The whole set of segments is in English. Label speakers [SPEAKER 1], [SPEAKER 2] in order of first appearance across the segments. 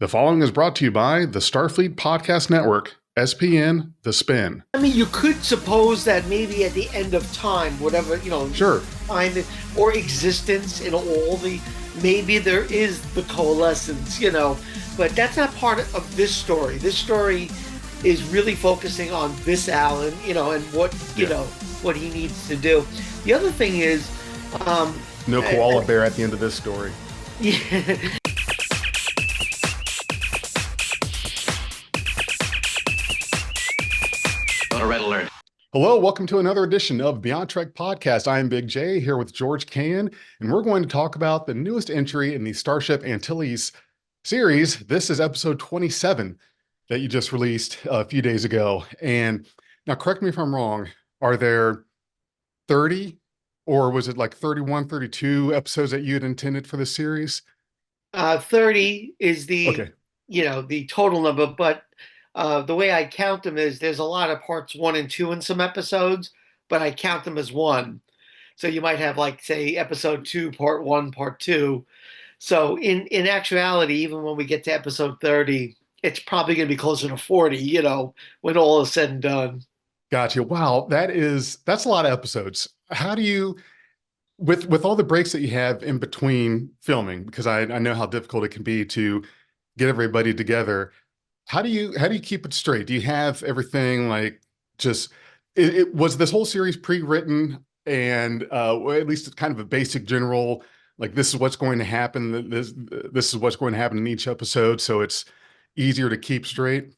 [SPEAKER 1] The following is brought to you by the Starfleet Podcast Network, SPN The Spin.
[SPEAKER 2] I mean, you could suppose that maybe at the end of time, whatever,
[SPEAKER 1] Sure.
[SPEAKER 2] time or existence in all maybe there is the coalescence, but that's not part of this story. This story is really focusing on this Alan, and what, what he needs to do. The other thing is,
[SPEAKER 1] no koala bear at the end of this story.
[SPEAKER 2] Yeah.
[SPEAKER 3] Red alert.
[SPEAKER 1] Hello, welcome to another edition of Beyond Trek Podcast. I am BigJ here with George Kayaian, and we're going to talk about the newest entry in the Starship Antyllus series. This is episode 27 that you just released a few days ago. And now, correct me if I'm wrong, are there 30 or was it like 31, 32 episodes that you had intended for this series?
[SPEAKER 2] 30 is
[SPEAKER 1] Okay.
[SPEAKER 2] the total number, but the way I count them is there's a lot of parts 1 and 2 in some episodes, but I count them as one. So you might have, like, say, episode 2, part 1, part 2. So in actuality, even when we get to episode 30, it's probably going to be closer to 40, when all is said and done.
[SPEAKER 1] Gotcha. Wow, that's a lot of episodes. How do you, with all the breaks that you have in between filming, because I know how difficult it can be to get everybody together. How do you keep it straight? Do you have everything like just it was this whole series pre-written and or at least kind of a basic general, like this is what's going to happen, this is what's going to happen in each episode, so it's easier to keep straight?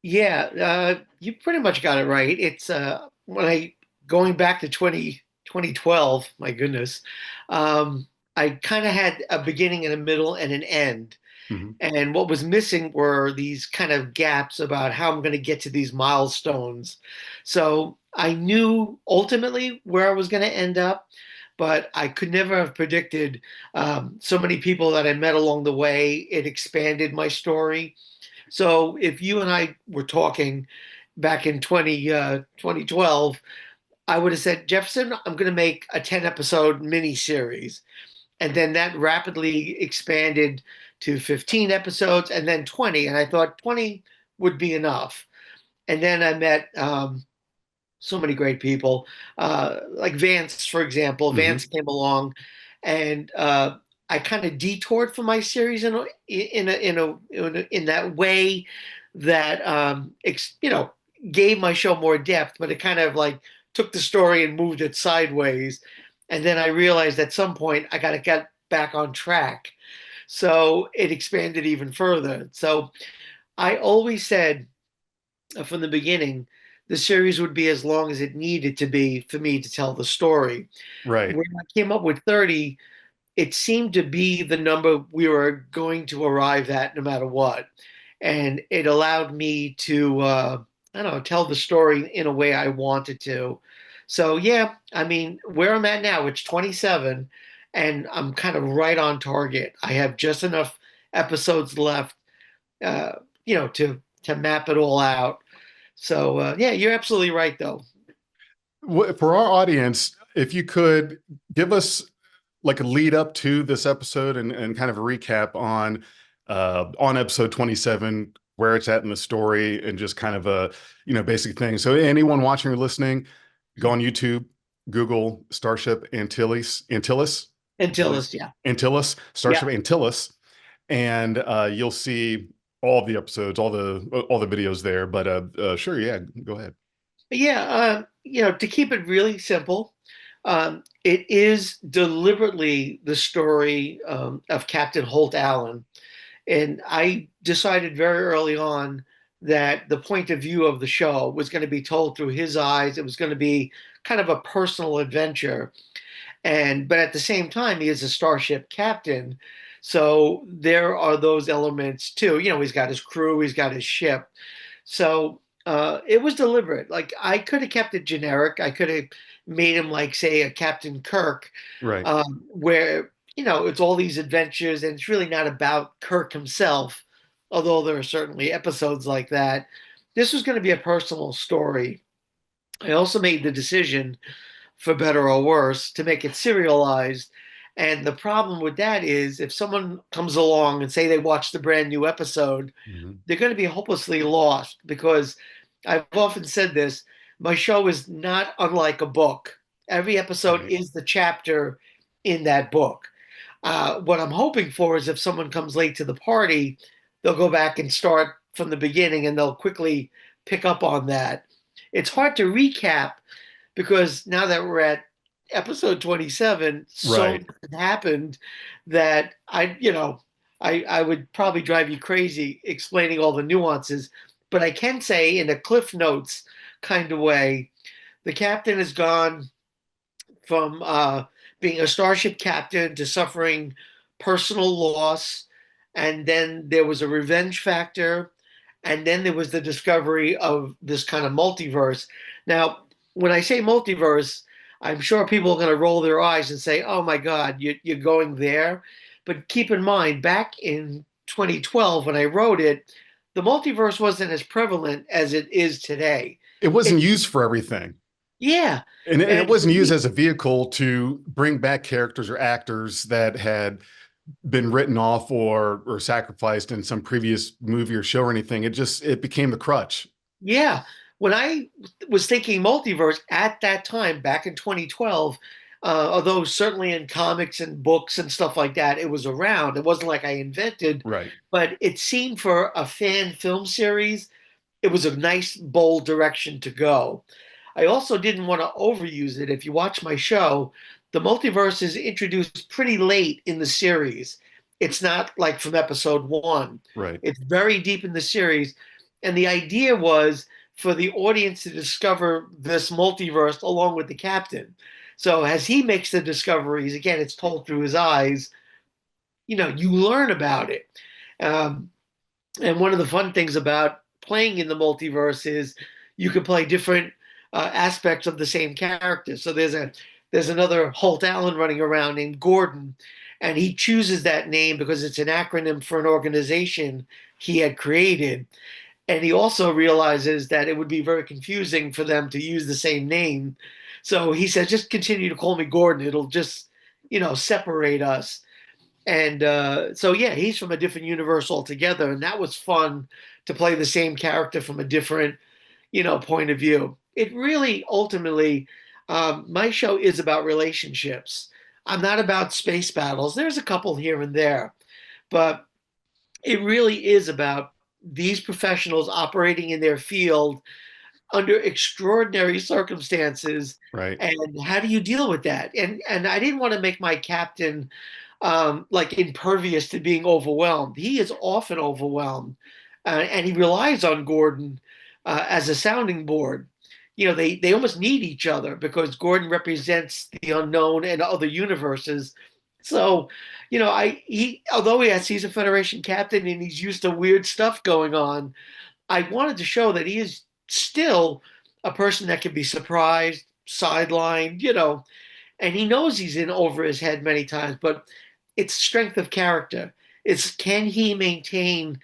[SPEAKER 2] Yeah, you pretty much got it right. It's when I going back to 2012, my goodness, I kind of had a beginning and a middle and an end.
[SPEAKER 1] Mhm.
[SPEAKER 2] And what was missing were these kind of gaps about how I'm going to get to these milestones. So I knew ultimately where I was going to end up, but I could never have predicted so many people that I met along the way. It expanded my story. So if you and I were talking back in 2012, I would have said, Jefferson, I'm going to make a 10 episode mini series. And then that rapidly expanded to 15 episodes and then 20. And I thought 20 would be enough. And then I met so many great people, like Vance, for example.
[SPEAKER 1] Mhm.
[SPEAKER 2] Vance came along, and I kind of detoured for my series in that way that gave my show more depth, but it kind of like took the story and moved it sideways. And then I realized at some point I got to get back on track. So it expanded even further. So I always said from the beginning, the series would be as long as it needed to be for me to tell the story.
[SPEAKER 1] Right.
[SPEAKER 2] When I came up with 30, it seemed to be the number we were going to arrive at no matter what. And it allowed me to, I don't know, tell the story in a way I wanted to. So, yeah, I mean, where I'm at now, it's 27, and I'm kind of right on target. I have just enough episodes left, uh, to map it all out. So, yeah, you're absolutely right, though.
[SPEAKER 1] For our audience, if you could give us like a lead up to this episode and kind of a recap on episode 27, where it's at in the story and just kind of a basic thing. So anyone watching or listening, go on YouTube, Google Starship
[SPEAKER 2] Until
[SPEAKER 1] Antyllus,
[SPEAKER 2] this, yeah.
[SPEAKER 1] Starship
[SPEAKER 2] Yeah.
[SPEAKER 1] Antyllus, and you'll see all of the episodes, all the videos there. But sure, yeah, go ahead.
[SPEAKER 2] Yeah, to keep it really simple, it is deliberately the story of Captain Holt Allen. And I decided very early on that the point of view of the show was going to be told through his eyes. It was going to be kind of a personal adventure. But at the same time, he is a starship captain. So there are those elements too. He's got his crew, he's got his ship. So it was deliberate. Like, I could have kept it generic. I could have made him like, say, a Captain Kirk,
[SPEAKER 1] Right.
[SPEAKER 2] where it's all these adventures, and it's really not about Kirk himself. Although there are certainly episodes like that. This was going to be a personal story. I also made the decision, for better or worse, to make it serialized. And the problem with that is if someone comes along and say they watch the brand new episode,
[SPEAKER 1] Mhm.
[SPEAKER 2] they're going to be hopelessly lost because I've often said this, my show is not unlike a book. Every episode
[SPEAKER 1] Right.
[SPEAKER 2] is the chapter in that book. What I'm hoping for is if someone comes late to the party, they'll go back and start from the beginning and they'll quickly pick up on that. It's hard to recap because now that we're at episode 27, so
[SPEAKER 1] Right.
[SPEAKER 2] much happened that I would probably drive you crazy explaining all the nuances. But I can say in a Cliff Notes kind of way, the captain has gone from being a starship captain to suffering personal loss. And then there was a revenge factor. And then there was the discovery of this kind of multiverse. Now, when I say multiverse, I'm sure people are going to roll their eyes and say, oh my God, you're going there. But keep in mind, back in 2012, when I wrote it, the multiverse wasn't as prevalent as it is today.
[SPEAKER 1] It
[SPEAKER 2] It,
[SPEAKER 1] wasn't used for everything.
[SPEAKER 2] yeah.
[SPEAKER 1] And it
[SPEAKER 2] And
[SPEAKER 1] wasn't used as a vehicle to bring back characters or actors that had been written off or sacrificed in some previous movie or show or anything. It became the crutch.
[SPEAKER 2] yeah, when I was thinking multiverse at that time, back in 2012, although certainly in comics and books and stuff like that, it was around. It wasn't like I invented,
[SPEAKER 1] Right.
[SPEAKER 2] but it seemed for a fan film series, it was a nice, bold direction to go. I also didn't want to overuse it. If you watch my show, the multiverse is introduced pretty late in the series. It's not like from episode one.
[SPEAKER 1] Right.
[SPEAKER 2] It's very deep in the series. And the idea was for the audience to discover this multiverse along with the captain. So as he makes the discoveries, again, it's told through his eyes, you learn about it. Um, and one of the fun things about playing in the multiverse is you can play different aspects of the same character. So there's another Holt Allen running around named Gordon, and he chooses that name because it's an acronym for an organization he had created. And he also realizes that it would be very confusing for them to use the same name. So he says, just continue to call me Gordon. It'll just, separate us. And so, yeah, he's from a different universe altogether. And that was fun to play the same character from a different, point of view. It really ultimately, my show is about relationships. I'm not about space battles. There's a couple here and there, but it really is about these professionals operating in their field under extraordinary circumstances.
[SPEAKER 1] Right.
[SPEAKER 2] And how do you deal with that? And I didn't want to make my captain like impervious to being overwhelmed. He is often overwhelmed, and he relies on Gordon as a sounding board. They almost need each other because Gordon represents the unknown and other universes. So, he although he's a Federation captain and he's used to weird stuff going on, I wanted to show that he is still a person that can be surprised, sidelined, and he knows he's in over his head many times, but it's strength of character. It's can he maintain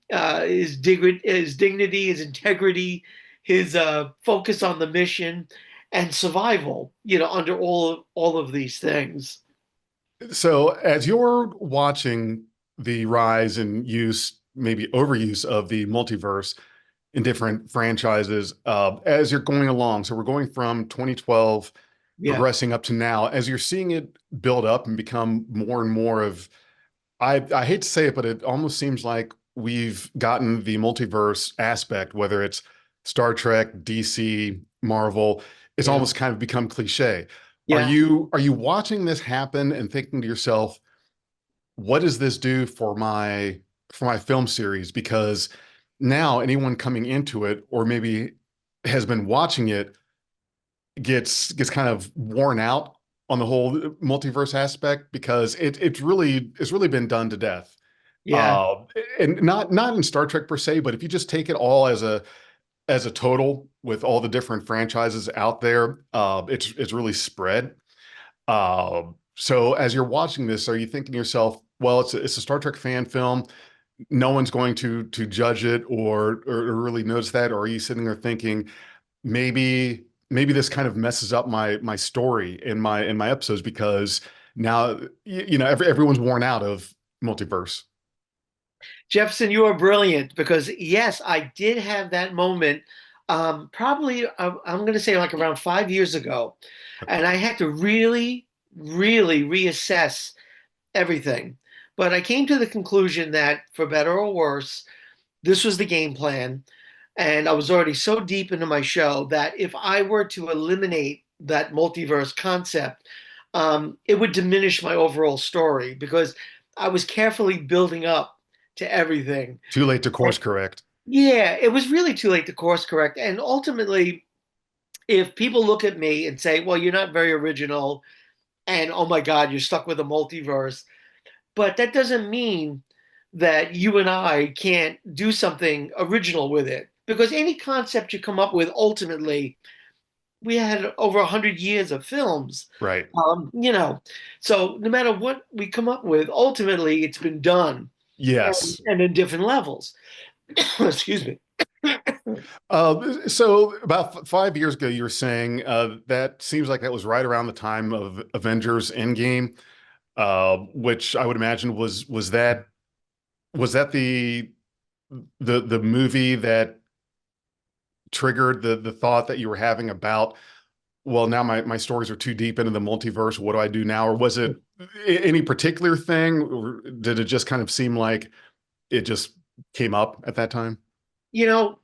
[SPEAKER 2] his dignity, his integrity, his focus on the mission, and survival. Under all of these things.
[SPEAKER 1] So as you're watching the rise and use, maybe overuse of the multiverse in different franchises, as you're going along, so we're going from 2012
[SPEAKER 2] Yeah,
[SPEAKER 1] progressing up to now, as you're seeing it build up and become more and more of, I hate to say it, but it almost seems like we've gotten the multiverse aspect, whether it's Star Trek, DC, Marvel, it's
[SPEAKER 2] yeah,
[SPEAKER 1] almost kind of become cliche.
[SPEAKER 2] yeah,
[SPEAKER 1] Are you watching this happen and thinking to yourself, what does this do for my film series? Because now anyone coming into it or maybe has been watching it gets kind of worn out on the whole multiverse aspect because it's really been done to death.
[SPEAKER 2] yeah,
[SPEAKER 1] Uh, and not in Star Trek per se, but if you just take it all as a total with all the different franchises out there, it's really spread. So as you're watching this, are you thinking to yourself, well, it's a Star Trek fan film. No one's going to judge it or really notice that, or are you sitting there thinking maybe this kind of messes up my story in my episodes because Now, everyone's worn out of multiverse.
[SPEAKER 2] Jefferson, you are brilliant because yes, I did have that moment. Probably, I'm going to say like around 5 years ago, and I had to really, really reassess everything. But I came to the conclusion that, for better or worse, this was the game plan. And I was already so deep into my show that if I were to eliminate that multiverse concept, it would diminish my overall story because I was carefully building up to everything.
[SPEAKER 1] Too late to
[SPEAKER 2] And
[SPEAKER 1] course correct.
[SPEAKER 2] yeah, it was really too late to course correct. And ultimately, if people look at me and say, well, you're not very original, and oh my God, you're stuck with a multiverse, but that doesn't mean that you and I can't do something original with it. Because any concept you come up with, ultimately, we had over 100 years of films.
[SPEAKER 1] Right.
[SPEAKER 2] You know, so no matter what we come up with, ultimately it's been done
[SPEAKER 1] Yes.
[SPEAKER 2] and in different levels. Excuse me.
[SPEAKER 1] So about 5 years ago, you were saying that seems like that was right around the time of Avengers Endgame, which I would imagine was that the movie that triggered the thought that you were having about, well, now my stories are too deep into the multiverse. What do I do now? Or was it any particular thing, or did it just kind of seem like it just came up at that time?
[SPEAKER 2] You know,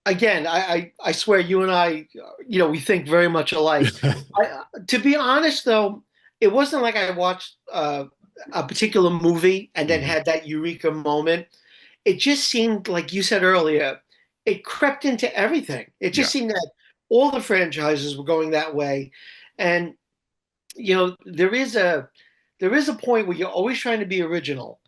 [SPEAKER 2] again, I swear you and I, we think very much alike. To be honest, though, it wasn't like I watched a particular movie and then
[SPEAKER 1] Mhm.
[SPEAKER 2] had that eureka moment. It just seemed, like you said earlier, it crept into everything. It just
[SPEAKER 1] Yeah.
[SPEAKER 2] seemed that all the franchises were going that way. And, there is a point where you're always trying to be original,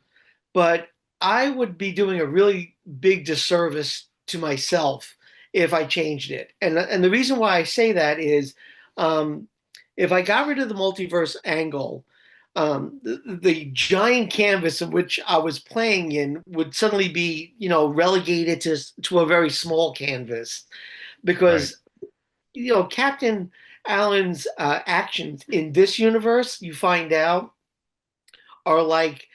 [SPEAKER 2] but I would be doing a really big disservice to myself if I changed it. And the reason why I say that is, um, if I got rid of the multiverse angle, the giant canvas in which I was playing in would suddenly be, relegated to a very small canvas
[SPEAKER 1] Right.
[SPEAKER 2] because, Captain Allen's actions in this universe, you find out, are like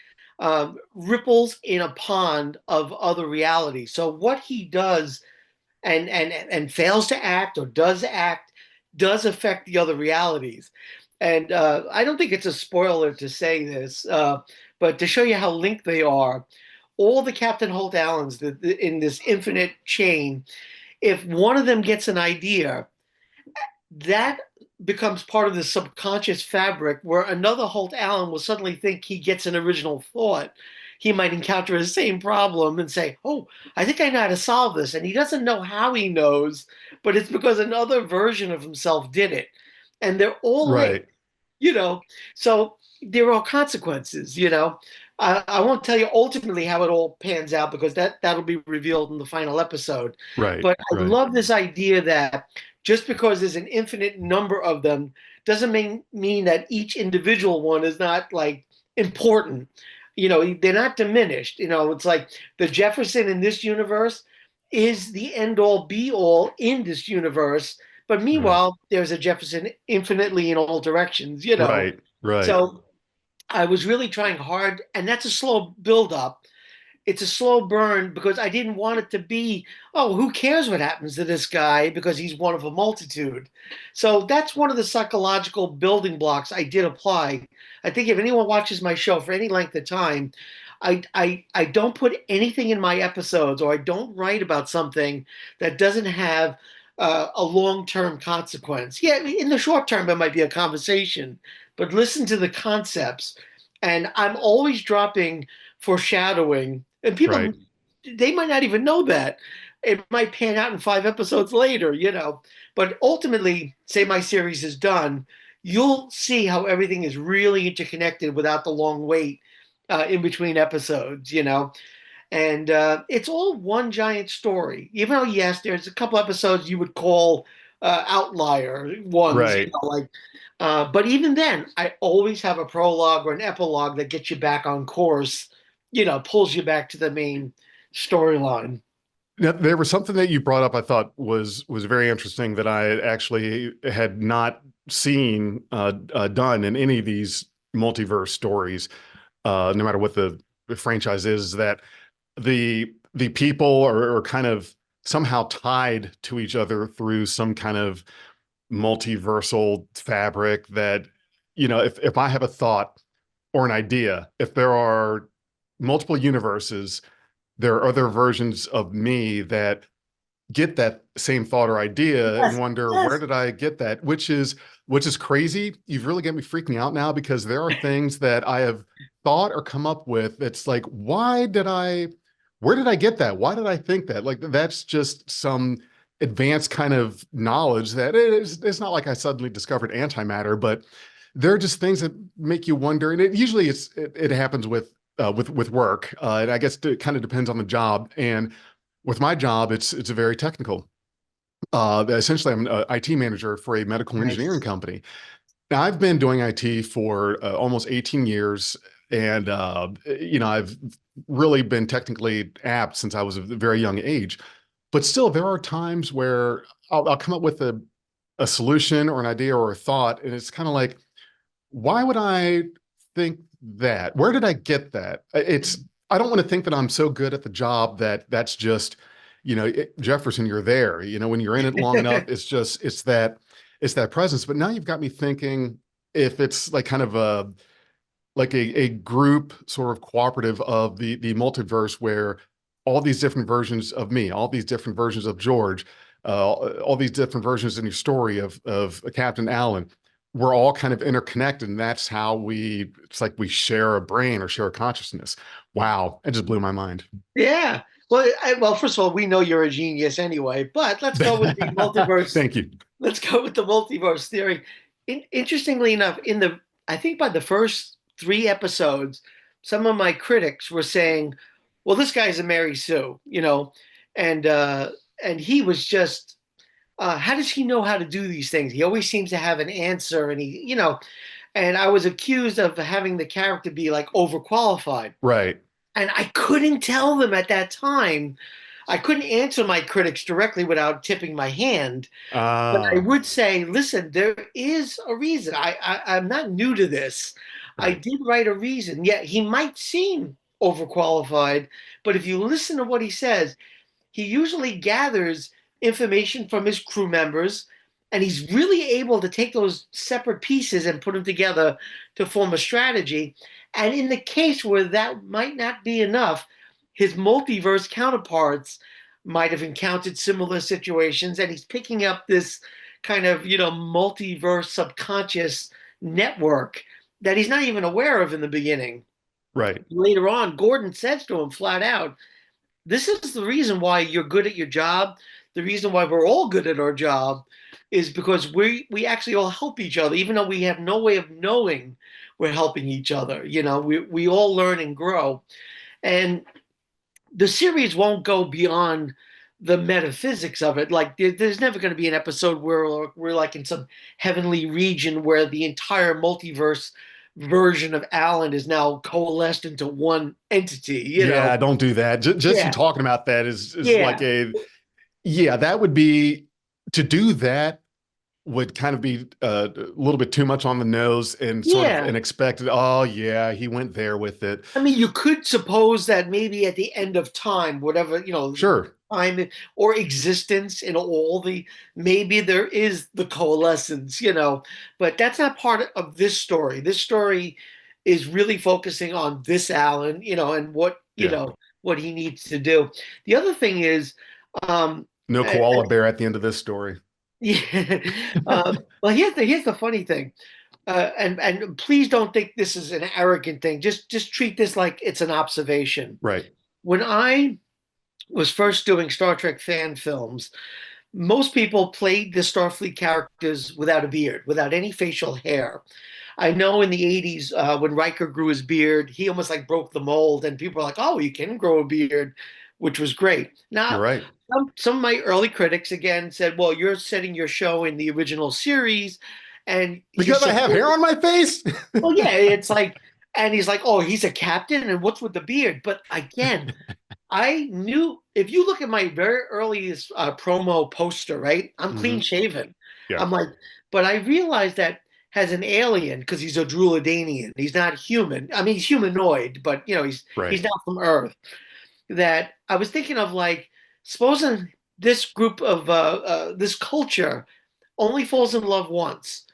[SPEAKER 2] ripples in a pond of other realities. So what he does and fails to act or does act does affect the other realities. And I don't think it's a spoiler to say this, but to show you how linked they are, all the Captain Holt Allens in this infinite chain, if one of them gets an idea, that becomes part of the subconscious fabric where another Holt Allen will suddenly think he gets an original thought. He might encounter the same problem and say, oh, I think I know how to solve this. And he doesn't know how he knows, but it's because another version of himself did it. And they're all linked,
[SPEAKER 1] Right.
[SPEAKER 2] you know. So there are consequences, you know. I won't tell you ultimately how it all pans out because that'll be revealed in the final episode.
[SPEAKER 1] Right.
[SPEAKER 2] But I
[SPEAKER 1] Right.
[SPEAKER 2] love this idea that just because there's an infinite number of them doesn't mean that each individual one is not like important. They're not diminished. It's like the Jefferson in this universe is the end all be all in this universe. But
[SPEAKER 1] Right.
[SPEAKER 2] meanwhile, there's a Jefferson infinitely in all directions.
[SPEAKER 1] Right. Right.
[SPEAKER 2] So I was really trying hard, and that's a slow build up. It's a slow burn because I didn't want it to be, oh, who cares what happens to this guy because he's one of a multitude. So that's one of the psychological building blocks I did apply. I think if anyone watches my show for any length of time, I don't put anything in my episodes or I don't write about something that doesn't have a long-term consequence. Yeah, in the short term, it might be a conversation, but listen to the concepts. And I'm always dropping foreshadowing, and people,
[SPEAKER 1] Right.
[SPEAKER 2] they might not even know that. It might pan out in 5 episodes later. But ultimately, say my series is done, you'll see how everything is really interconnected without the long wait in between episodes. And it's all one giant story. Even though, yes, there's a couple episodes you would call outlier ones,
[SPEAKER 1] Right.
[SPEAKER 2] like. But even then, I always have a prologue or an epilogue that gets you back on course, pulls you back to the main storyline.
[SPEAKER 1] Now, there was something that you brought up I thought was very interesting that I actually had not seen done in any of these multiverse stories, no matter what the franchise is, that the people are kind of somehow tied to each other through some kind of multiversal fabric that, if I have a thought or an idea, if there are multiple universes, there are other versions of me that get that same thought or idea and
[SPEAKER 2] Yes,
[SPEAKER 1] wonder, where
[SPEAKER 2] yes.
[SPEAKER 1] did I get that? Which is crazy. You've really got me freaking out now, because there are things that I have thought or come up with. It's like, where did I get that? Why did I think that? Like, that's just some advanced kind of knowledge that it's not like I suddenly discovered antimatter, but there are just things that make you wonder. And it happens with work. And I guess it kind of depends on the job. And with my job, it's a very technical. Essentially, I'm an IT manager for a medical engineering
[SPEAKER 2] Nice.
[SPEAKER 1] company. Now, I've been doing IT for almost 18 years, and I've really been technically apt since I was a very young age. But still, there are times where I'll come up with a solution or an idea or a thought, and it's kind of like, why would I think that? Where did I get that? I don't want to think that I'm so good at the job that that's just, Jefferson, you're there. When you're in it long enough, it's that presence. But now you've got me thinking, if it's like kind of a group sort of cooperative of the multiverse, where all these different versions of me, all these different versions of George, all these different versions in your story of Captain Allen, we're all kind of interconnected, and that's how it's like we share a brain or share a consciousness. Wow, it just blew my mind.
[SPEAKER 2] Yeah. Well, first of all, we know you're a genius anyway, but let's go with the multiverse.
[SPEAKER 1] Thank you.
[SPEAKER 2] Let's go with the multiverse theory. Interestingly enough, I think by the first three episodes, some of my critics were saying, "Well, this guy's a Mary Sue," and he was just, how does he know how to do these things? He always seems to have an answer, and I was accused of having the character be like overqualified.
[SPEAKER 1] Right.
[SPEAKER 2] And I couldn't tell them at that time. I couldn't answer my critics directly without tipping my hand. But I
[SPEAKER 1] Ah,
[SPEAKER 2] would say, listen, there is a reason. I'm not new to this. I
[SPEAKER 1] right.
[SPEAKER 2] did write a reason. Yeah, he might seem overqualified, but if you listen to what he says, he usually gathers information from his crew members, and he's really able to take those separate pieces and put them together to form a strategy. And in the case where that might not be enough, his multiverse counterparts might have encountered similar situations, and he's picking up this kind of, multiverse subconscious network that he's not even aware of in the beginning.
[SPEAKER 1] Right.
[SPEAKER 2] Later on, Gordon says to him flat out, this is the reason why you're good at your job. The reason why we're all good at our job is because we actually all help each other, even though we have no way of knowing we're helping each other. We all learn and grow. And the series won't go beyond the metaphysics of it. Like there's never going to be an episode where we're like in some heavenly region where the entire multiverse version of Alan is now coalesced into one entity.
[SPEAKER 1] Yeah, don't do that. Just you
[SPEAKER 2] Yeah.
[SPEAKER 1] talking about that is like
[SPEAKER 2] Yeah.
[SPEAKER 1] yeah, that would be, to do that would kind of be a little bit too much on the nose, and sort of
[SPEAKER 2] Yeah.
[SPEAKER 1] an expected, oh yeah, he went there with it.
[SPEAKER 2] I mean, you could suppose that maybe at the end of time, whatever,
[SPEAKER 1] Sure.
[SPEAKER 2] time or existence in all maybe there is the coalescence, but that's not part of this story. This story is really focusing on this Alan, and
[SPEAKER 1] Yeah.
[SPEAKER 2] what he needs to do. The other thing is, um,
[SPEAKER 1] No
[SPEAKER 2] uh,
[SPEAKER 1] koala bear at the end of this story.
[SPEAKER 2] yeah, well, here's the funny thing. And please don't think this is an arrogant thing. Just treat this like it's an observation.
[SPEAKER 1] Right.
[SPEAKER 2] When I was first doing Star Trek fan films, most people played the Starfleet characters without a beard, without any facial hair. I know in the 80s, when Riker grew his beard, he almost like broke the mold, and people were like, oh, you can grow a beard, which was great.
[SPEAKER 1] You're
[SPEAKER 2] Now,
[SPEAKER 1] right.
[SPEAKER 2] some of my early critics again said, well, you're setting your show in the original series, and you're
[SPEAKER 1] Because I have hair
[SPEAKER 2] supposed,
[SPEAKER 1] on my face.
[SPEAKER 2] well, yeah, it's like, and he's like, oh, he's a captain, and what's with the beard? But again, I knew if you look at my very earliest promo poster, right? I'm clean
[SPEAKER 1] Hmm.
[SPEAKER 2] shaven.
[SPEAKER 1] Yeah.
[SPEAKER 2] I'm like, but I realized that has an alien because he's a Druidanian. He's not human. I mean, he's humanoid, but he's
[SPEAKER 1] Right.
[SPEAKER 2] not from Earth. That I was thinking of, like, supposing this group of this culture only falls in love once,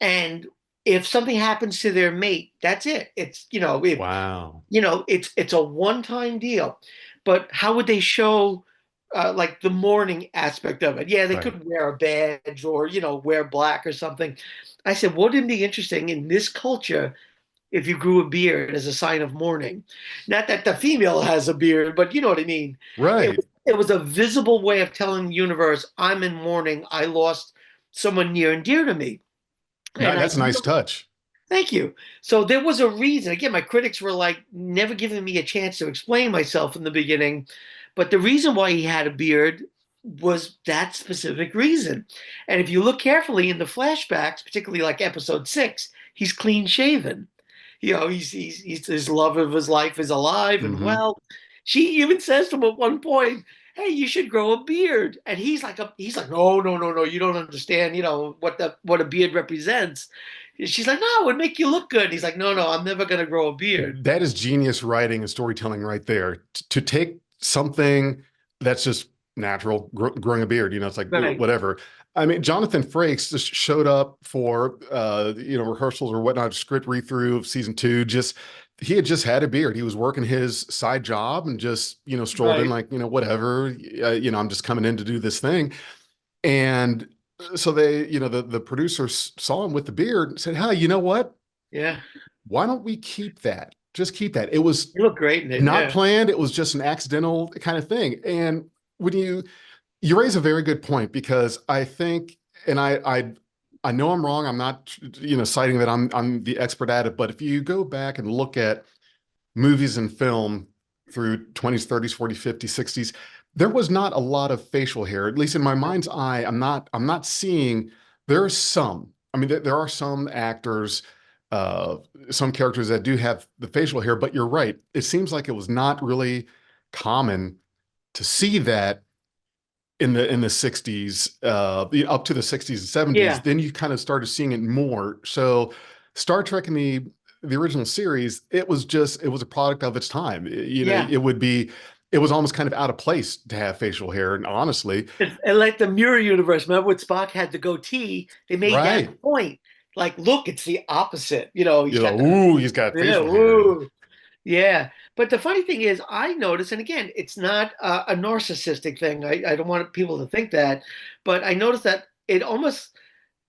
[SPEAKER 2] and if something happens to their mate, that's it. It's if
[SPEAKER 1] Wow.
[SPEAKER 2] it's a one-time deal. But how would they show like the mourning aspect of it? Yeah, they
[SPEAKER 1] Right.
[SPEAKER 2] could wear a badge or wear black or something. I said, wouldn't it be interesting in this culture if you grew a beard as a sign of mourning? Not that the female has a beard, but you know what I mean.
[SPEAKER 1] Right.
[SPEAKER 2] It was a visible way of telling the universe, I'm in mourning. I lost someone near and dear to me. And I
[SPEAKER 1] That's a nice touch.
[SPEAKER 2] Thank you. So there was a reason. Again, my critics were like never giving me a chance to explain myself in the beginning. But the reason why he had a beard was that specific reason. And if you look carefully in the flashbacks, particularly like episode 6, he's clean shaven. He's his love of his life is alive and
[SPEAKER 1] Hmm.
[SPEAKER 2] well. She even says to him at one point, "Hey, you should grow a beard." And he's like, "No, no, no, no, you don't understand, what a beard represents." She's like, "No, it would make you look good." And he's like, "No, no, I'm never gonna grow a beard."
[SPEAKER 1] That is genius writing and storytelling right there. To take something that's just natural, growing a beard, it's like
[SPEAKER 2] Right,
[SPEAKER 1] whatever. I mean, Jonathan Frakes just showed up for rehearsals or whatnot, script read through of season 2. Just he had just had a beard. He was working his side job and just strolled in
[SPEAKER 2] right.
[SPEAKER 1] like whatever. I'm just coming in to do this thing. And so they, the producers saw him with the beard and said, "Hey, you know what?
[SPEAKER 2] Yeah.
[SPEAKER 1] Why don't we keep that? Just keep that." It was
[SPEAKER 2] You look great in it,
[SPEAKER 1] not
[SPEAKER 2] yeah.
[SPEAKER 1] planned. It was just an accidental kind of thing. And when you raise a very good point, because I think, and I know I'm wrong. I'm not, citing that I'm the expert at it, but if you go back and look at movies and film through 20s, 30s, 40s, 50s, 60s, there was not a lot of facial hair. At least in my mind's eye, I'm not seeing. There are some. I mean, there are some actors, uh, some characters that do have the facial hair, but you're right. It seems like it was not really common to see that in the 60s, up to the 60s and 70s.
[SPEAKER 2] Yeah,
[SPEAKER 1] Then you kind of started seeing it more. So Star Trek in the original series, it was a product of its time.
[SPEAKER 2] yeah.
[SPEAKER 1] It was almost kind of out of place to have facial hair. And honestly,
[SPEAKER 2] And like the mirror universe, remember when Spock had the goatee? They made that
[SPEAKER 1] right.
[SPEAKER 2] point. Like, look, it's the opposite. He's got the
[SPEAKER 1] Ooh, he's got
[SPEAKER 2] yeah,
[SPEAKER 1] facial hair.
[SPEAKER 2] woo. Yeah. But the funny thing is, I noticed, and again, it's not a narcissistic thing. I don't want people to think that, but I noticed that it almost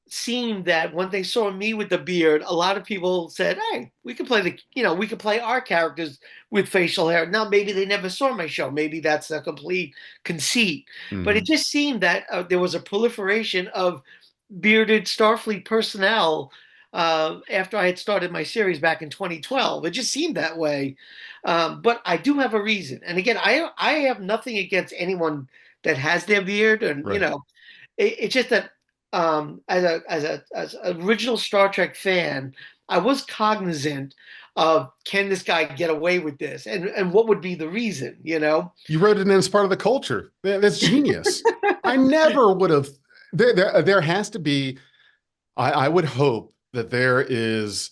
[SPEAKER 2] seemed that when they saw me with the beard, a lot of people said, "Hey, we could play our characters with facial hair." Now, maybe they never saw my show. Maybe that's a complete conceit. But it
[SPEAKER 1] Mhm.
[SPEAKER 2] just seemed that there was a proliferation of bearded Starfleet personnel after I had started my series back in 2012. It just seemed that way. But I do have a reason. And again, I have nothing against anyone that has their beard, and
[SPEAKER 1] Right.
[SPEAKER 2] it's just that as an original Star Trek fan, I was cognizant of, can this guy get away with this, and what would be the reason,
[SPEAKER 1] You wrote it in as part of the culture. That's genius. I never would have. There has to be. I would hope that there is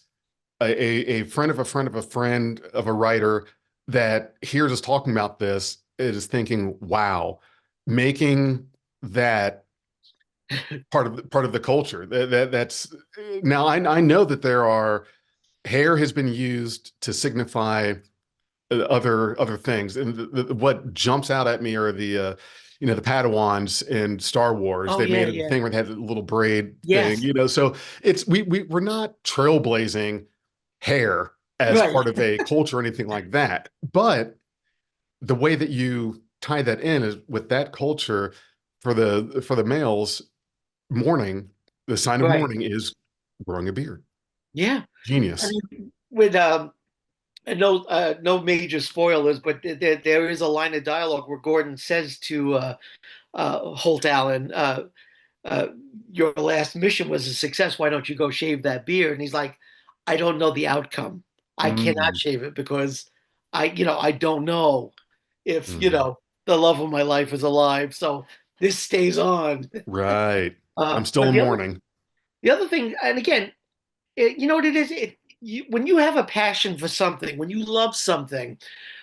[SPEAKER 1] a friend of a friend of a friend of a writer that hears us talking about this. It is thinking, "Wow, making that part of the culture." That's now. I know that there are hair has been used to signify other things. And what jumps out at me are the Padawans in Star Wars.
[SPEAKER 2] Oh
[SPEAKER 1] They
[SPEAKER 2] yeah,
[SPEAKER 1] made it a
[SPEAKER 2] yeah,
[SPEAKER 1] thing where they had a little braid thing,
[SPEAKER 2] yes,
[SPEAKER 1] so we're not trailblazing hair as
[SPEAKER 2] right,
[SPEAKER 1] part of a culture or anything like that. But the way that you tie that in is with that culture for the males, mourning, the sign of
[SPEAKER 2] right,
[SPEAKER 1] mourning is growing a beard.
[SPEAKER 2] yeah. I
[SPEAKER 1] Genius.
[SPEAKER 2] mean, with no major spoilers, but there is a line of dialogue where Gordon says to Holt Allen, uh, "Your last mission was a success. Why don't you go shave that beard?" And he's like, "I don't know the outcome. I cannot
[SPEAKER 1] Mm,
[SPEAKER 2] shave it because I don't know if
[SPEAKER 1] mhm.
[SPEAKER 2] the love of my life is alive. So this stays on."
[SPEAKER 1] Right. I'm still
[SPEAKER 2] But
[SPEAKER 1] in mourning.
[SPEAKER 2] the other thing, and again, You know what it is? When you have a passion for something, when you love something,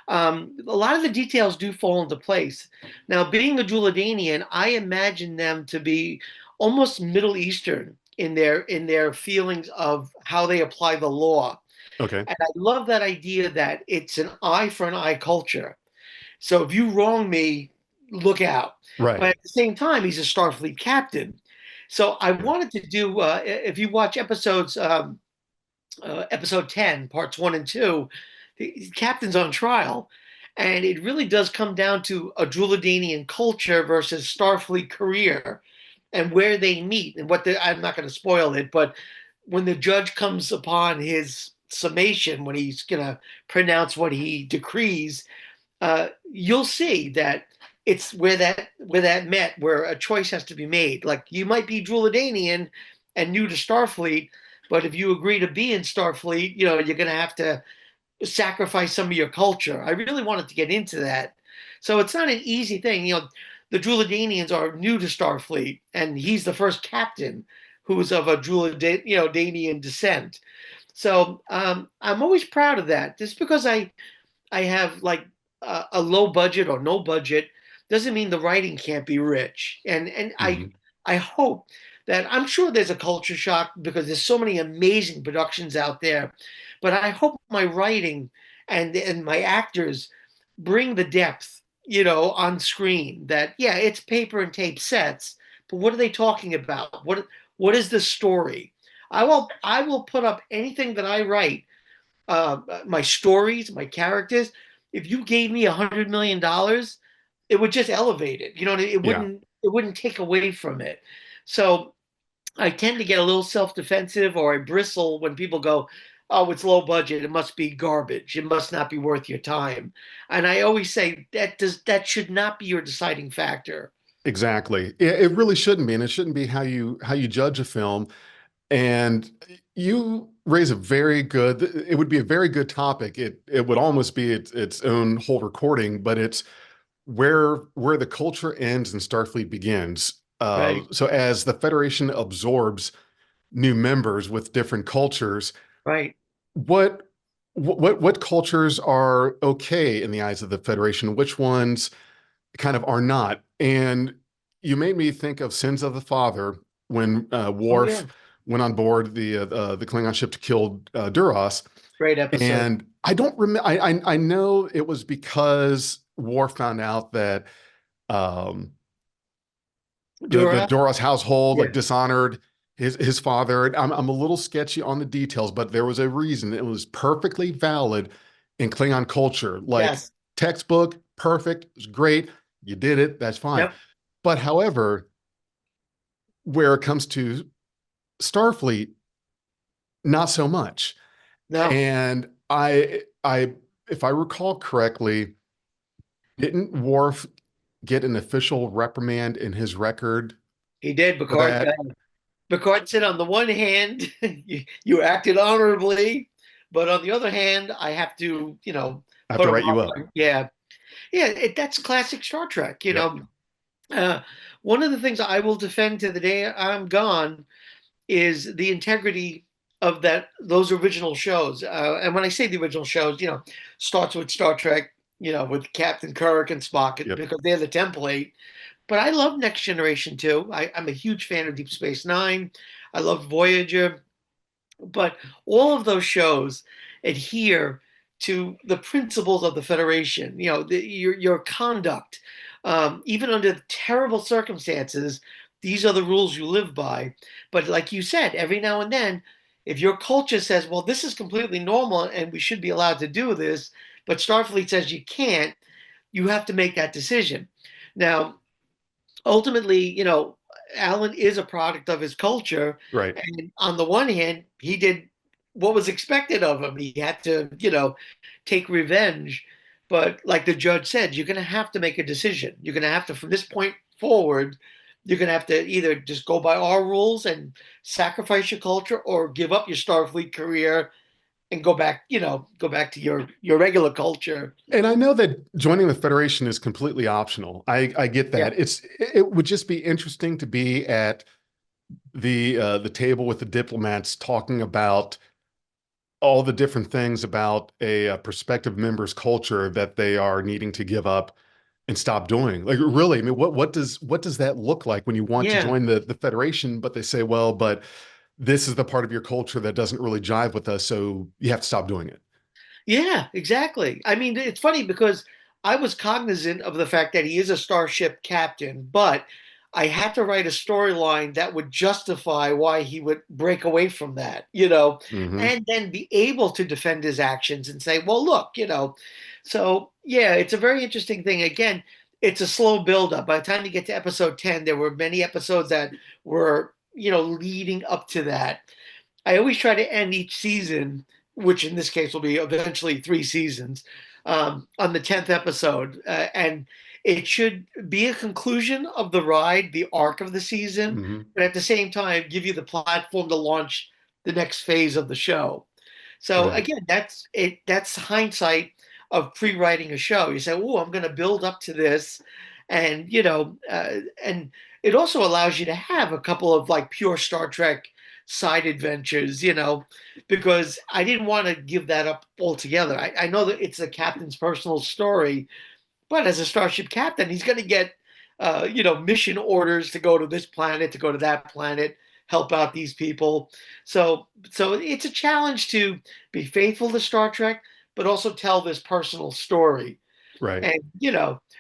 [SPEAKER 2] a lot of the details do fall into place. Now, being a Juladanian, I imagine them to be almost Middle Eastern in their feelings of how they apply the law.
[SPEAKER 1] Okay.
[SPEAKER 2] And I love that idea that it's an eye for an eye culture. So if you wrong me, look out.
[SPEAKER 1] Right.
[SPEAKER 2] But at the same time, he's a Starfleet captain. So I
[SPEAKER 1] Yeah.
[SPEAKER 2] wanted to do, if you watch episode 10, parts one and two, the captain's on trial. And it really does come down to a Druladanian culture versus Starfleet career and where they meet and I'm not going to spoil it, but when the judge comes upon his summation, when he's going to pronounce what he decrees, you'll see that it's where that met, where a choice has to be made. Like you might be Druladanian and new to Starfleet, but if you agree to be in Starfleet, you know you're going to have to sacrifice some of your culture. I really wanted to get into that, so it's not an easy thing. You know, the Druladanians are new to Starfleet, and he's the first captain who's of a Danian descent. So I'm always proud of that, just because I have like a low budget or no budget doesn't mean the writing can't be rich. And
[SPEAKER 1] Mhm.
[SPEAKER 2] I hope that I'm sure there's a culture shock because there's so many amazing productions out there, but I hope my writing and my actors bring the depth, you know, on screen. That yeah, it's paper and tape sets, but what are they talking about? What is the story? I will put up anything that I write, my stories, my characters. If you gave me $100 million, it would just elevate it. You know,
[SPEAKER 1] Yeah.
[SPEAKER 2] it wouldn't take away from it. So I tend to get a little self defensive, or I bristle when people go, "Oh, it's low budget. It must be garbage. It must not be worth your time." And I always say that should not be your deciding factor.
[SPEAKER 1] Exactly. It really shouldn't be, and it shouldn't be how you judge a film. And you raise a very good, it would be a very good topic. It would almost be its own whole recording, but it's where the culture ends and Starfleet begins.
[SPEAKER 2] Right,
[SPEAKER 1] So as the Federation absorbs new members with different cultures,
[SPEAKER 2] right.
[SPEAKER 1] what what cultures are okay in the eyes of the Federation? Which ones kind of are not? And you made me think of Sins of the Father when
[SPEAKER 2] Oh yeah,
[SPEAKER 1] Worf went on board the Klingon ship to kill Duras.
[SPEAKER 2] great episode.
[SPEAKER 1] And I don't remember. I know it was because Worf found out that um, the
[SPEAKER 2] Dora,
[SPEAKER 1] Duras household like
[SPEAKER 2] yeah,
[SPEAKER 1] dishonored his father. And I'm a little sketchy on the details, but there was a reason. It was perfectly valid in Klingon culture. Like
[SPEAKER 2] yes,
[SPEAKER 1] textbook, perfect, it's great. You did it, that's fine.
[SPEAKER 2] yep,
[SPEAKER 1] But however, where it comes to Starfleet, not so much.
[SPEAKER 2] no,
[SPEAKER 1] And if I recall correctly, didn't Worf get an official reprimand in his record
[SPEAKER 2] he did.
[SPEAKER 1] for
[SPEAKER 2] Picard,
[SPEAKER 1] that?
[SPEAKER 2] Picard said, on the one hand, you acted honorably, but on the other hand, I have to, you know,
[SPEAKER 1] I have
[SPEAKER 2] put
[SPEAKER 1] to
[SPEAKER 2] him
[SPEAKER 1] write you
[SPEAKER 2] up.
[SPEAKER 1] up.
[SPEAKER 2] Yeah, yeah, that's classic Star Trek. You
[SPEAKER 1] Yep.
[SPEAKER 2] know, uh, one of the things I will defend to the day I'm gone is the integrity of those original shows. And when I say the original shows, you know, starts with Star Trek, you know, with Captain Kirk and Spock
[SPEAKER 1] Yep.
[SPEAKER 2] because they're the template. But I love Next Generation too. I'm a huge fan of Deep Space Nine. I love Voyager. But all of those shows adhere to the principles of the Federation. You know, your conduct, even under terrible circumstances, these are the rules you live by. But like you said, every now and then, if your culture says, "Well, this is completely normal and we should be allowed to do this," but Starfleet says you can't, you have to make that decision. Now, ultimately, you know, Alan is a product of his culture.
[SPEAKER 1] Right.
[SPEAKER 2] And on the one hand, he did what was expected of him. He had to, you know, take revenge. But like the judge said, you're going to have to make a decision. You're going to have to, from this point forward, you're going to have to either just go by our rules and sacrifice your culture or give up your Starfleet career and go back, you know, go back to your regular culture.
[SPEAKER 1] And I know that joining the Federation is completely optional. I get
[SPEAKER 2] Yeah.
[SPEAKER 1] that. It would just be interesting to be at the table with the diplomats talking about all the different things about a prospective member's culture that they are needing to give up and stop doing. Like really, I mean, what does that look like when you want to
[SPEAKER 2] Yeah.
[SPEAKER 1] join the Federation, but they say, well, but this is the part of your culture that doesn't really jive with us, so you have to stop doing it.
[SPEAKER 2] Yeah, exactly. I mean, it's funny because I was cognizant of the fact that he is a starship captain, but I had to write a storyline that would justify why he would break away from that,
[SPEAKER 1] Hmm.
[SPEAKER 2] and then be able to defend his actions and say, well, look, So, yeah, it's a very interesting thing. Again, it's a slow buildup. By the time you get to episode 10, there were many episodes that were, leading up to that. I always try to end each season, which in this case will be eventually 3 seasons, on the 10th episode. And it should be a conclusion of the ride, the arc of the season,
[SPEAKER 1] Hmm.
[SPEAKER 2] but at the same time, give you the platform to launch the next phase of the show. So
[SPEAKER 1] Right.
[SPEAKER 2] again, that's it. That's hindsight of pre-writing a show. You say, "Oh, I'm going to build up to this," and and it also allows you to have a couple of like pure Star Trek side adventures, because I didn't want to give that up altogether. I know that it's the captain's personal story, but as a starship captain, he's going to get, mission orders to go to this planet, to go to that planet, help out these people. So it's a challenge to be faithful to Star Trek, but also tell this personal story.
[SPEAKER 1] Right.
[SPEAKER 2] And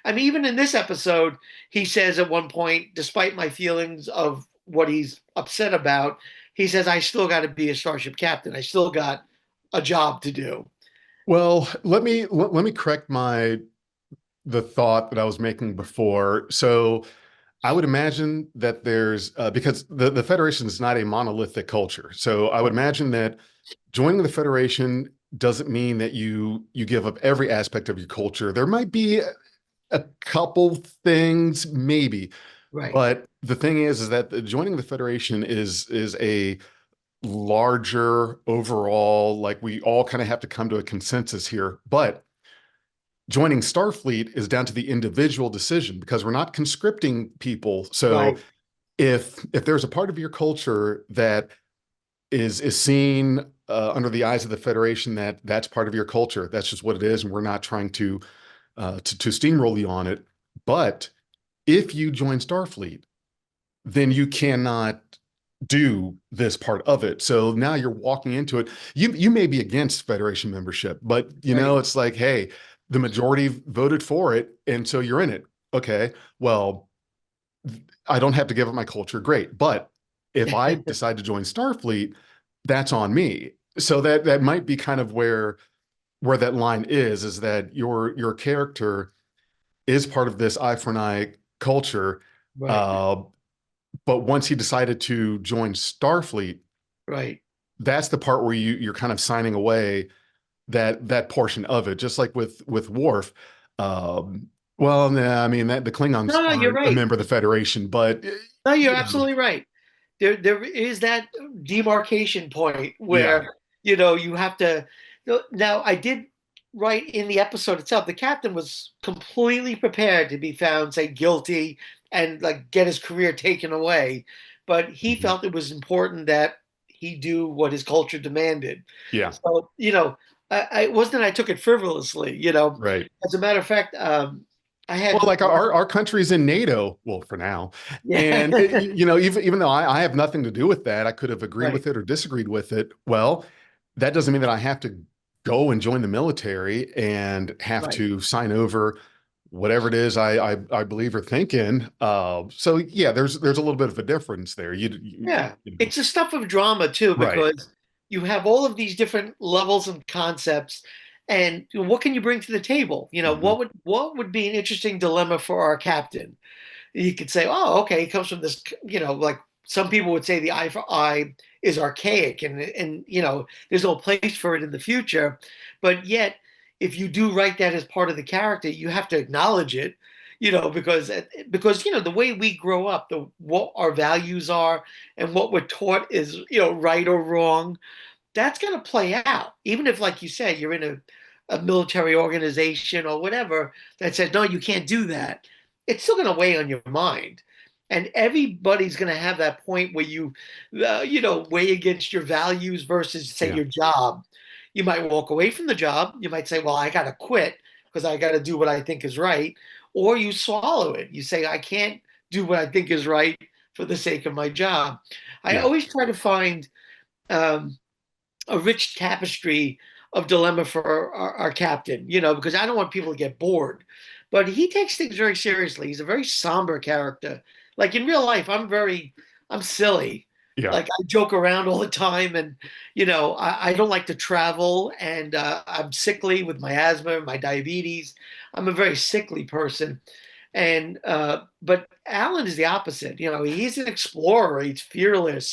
[SPEAKER 2] I mean, even in this episode, he says at one point, despite my feelings of what he's upset about, he says, "I still got to be a starship captain. I still got a job to do."
[SPEAKER 1] Well, let me correct my the thought that I was making before. So I would imagine that there's because the Federation is not a monolithic culture. So I would
[SPEAKER 2] Right.
[SPEAKER 1] imagine that joining the Federation doesn't mean that you give up every aspect of your culture. There might be a couple things, maybe,
[SPEAKER 2] Right.
[SPEAKER 1] but the thing is that joining the Federation is a larger overall, like we all kind of have to come to a consensus here. But joining Starfleet is down to the individual decision because we're not conscripting people. So
[SPEAKER 2] Right.
[SPEAKER 1] if there's a part of your culture that is seen under the eyes of the Federation that that's part of your culture, that's just what it is, and we're not trying to steamroll you on it. But if you join Starfleet, then you cannot do this part of it. So now you're walking into it. You may be against Federation membership, but
[SPEAKER 2] Right.
[SPEAKER 1] it's like, hey, the majority voted for it, and so you're in it. Okay, well, I don't have to give up my culture. Great, but if I decide to join Starfleet, that's on me. So that might be kind of where that line is that your character is part of this eye for an eye culture.
[SPEAKER 2] Right.
[SPEAKER 1] Uh, but once he decided to join Starfleet,
[SPEAKER 2] Right.
[SPEAKER 1] that's the part where you're kind of signing away that portion of it, just like with Worf. Well, nah, I mean that the Klingons
[SPEAKER 2] No, no, you're
[SPEAKER 1] aren't a
[SPEAKER 2] right.
[SPEAKER 1] member of the Federation, but
[SPEAKER 2] No, you're
[SPEAKER 1] you know,
[SPEAKER 2] absolutely right. There is that demarcation point
[SPEAKER 1] yeah.
[SPEAKER 2] where you have to. Now, I did write in the episode itself. The captain was completely prepared to be found, say, guilty and like get his career taken away, but he
[SPEAKER 1] Mhm.
[SPEAKER 2] felt it was important that he do what his culture demanded.
[SPEAKER 1] Yeah,
[SPEAKER 2] So, it wasn't that I took it frivolously.
[SPEAKER 1] right.
[SPEAKER 2] As a matter of fact, I
[SPEAKER 1] Well,
[SPEAKER 2] had
[SPEAKER 1] like our country's in NATO, well, for now, and
[SPEAKER 2] yeah,
[SPEAKER 1] even though I have nothing to do with that, I could have agreed
[SPEAKER 2] right,
[SPEAKER 1] with it or disagreed with it. Well, that doesn't mean that I have to go and join the military and have
[SPEAKER 2] right.
[SPEAKER 1] to sign over whatever it is I believe or think in. So yeah, there's a little bit of a difference there.
[SPEAKER 2] Yeah, it's a stuff of drama too,
[SPEAKER 1] Right.
[SPEAKER 2] because you have all of these different levels and concepts, and what can you bring to the table?
[SPEAKER 1] Hmm.
[SPEAKER 2] What would be an interesting dilemma for our captain? You could say, oh, okay, he comes from this, like some people would say the eye for eye is archaic, and there's no place for it in the future, but yet if you do write that as part of the character, you have to acknowledge it, because the way we grow up, the what our values are and what we're taught is right or wrong, that's going to play out, even if, like you said, you're in a military organization or whatever that says no, you can't do that. It's still going to weigh on your mind. And everybody's going to have that point where weigh against your values versus, say,
[SPEAKER 1] Yeah.
[SPEAKER 2] your job. You might walk away from the job. You might say, well, I got to quit because I got to do what I think is right. Or you swallow it. You say, I can't do what I think is right for the sake of my job. I
[SPEAKER 1] Yeah.
[SPEAKER 2] always try to find um, a rich tapestry of dilemma for our captain, because I don't want people to get bored. But he takes things very seriously. He's a very somber character. Like in real life, I'm silly.
[SPEAKER 1] Yeah.
[SPEAKER 2] Like I joke around all the time, and I don't like to travel, and I'm sickly with my asthma, my diabetes. I'm a very sickly person, and but Alan is the opposite. He's an explorer. He's fearless.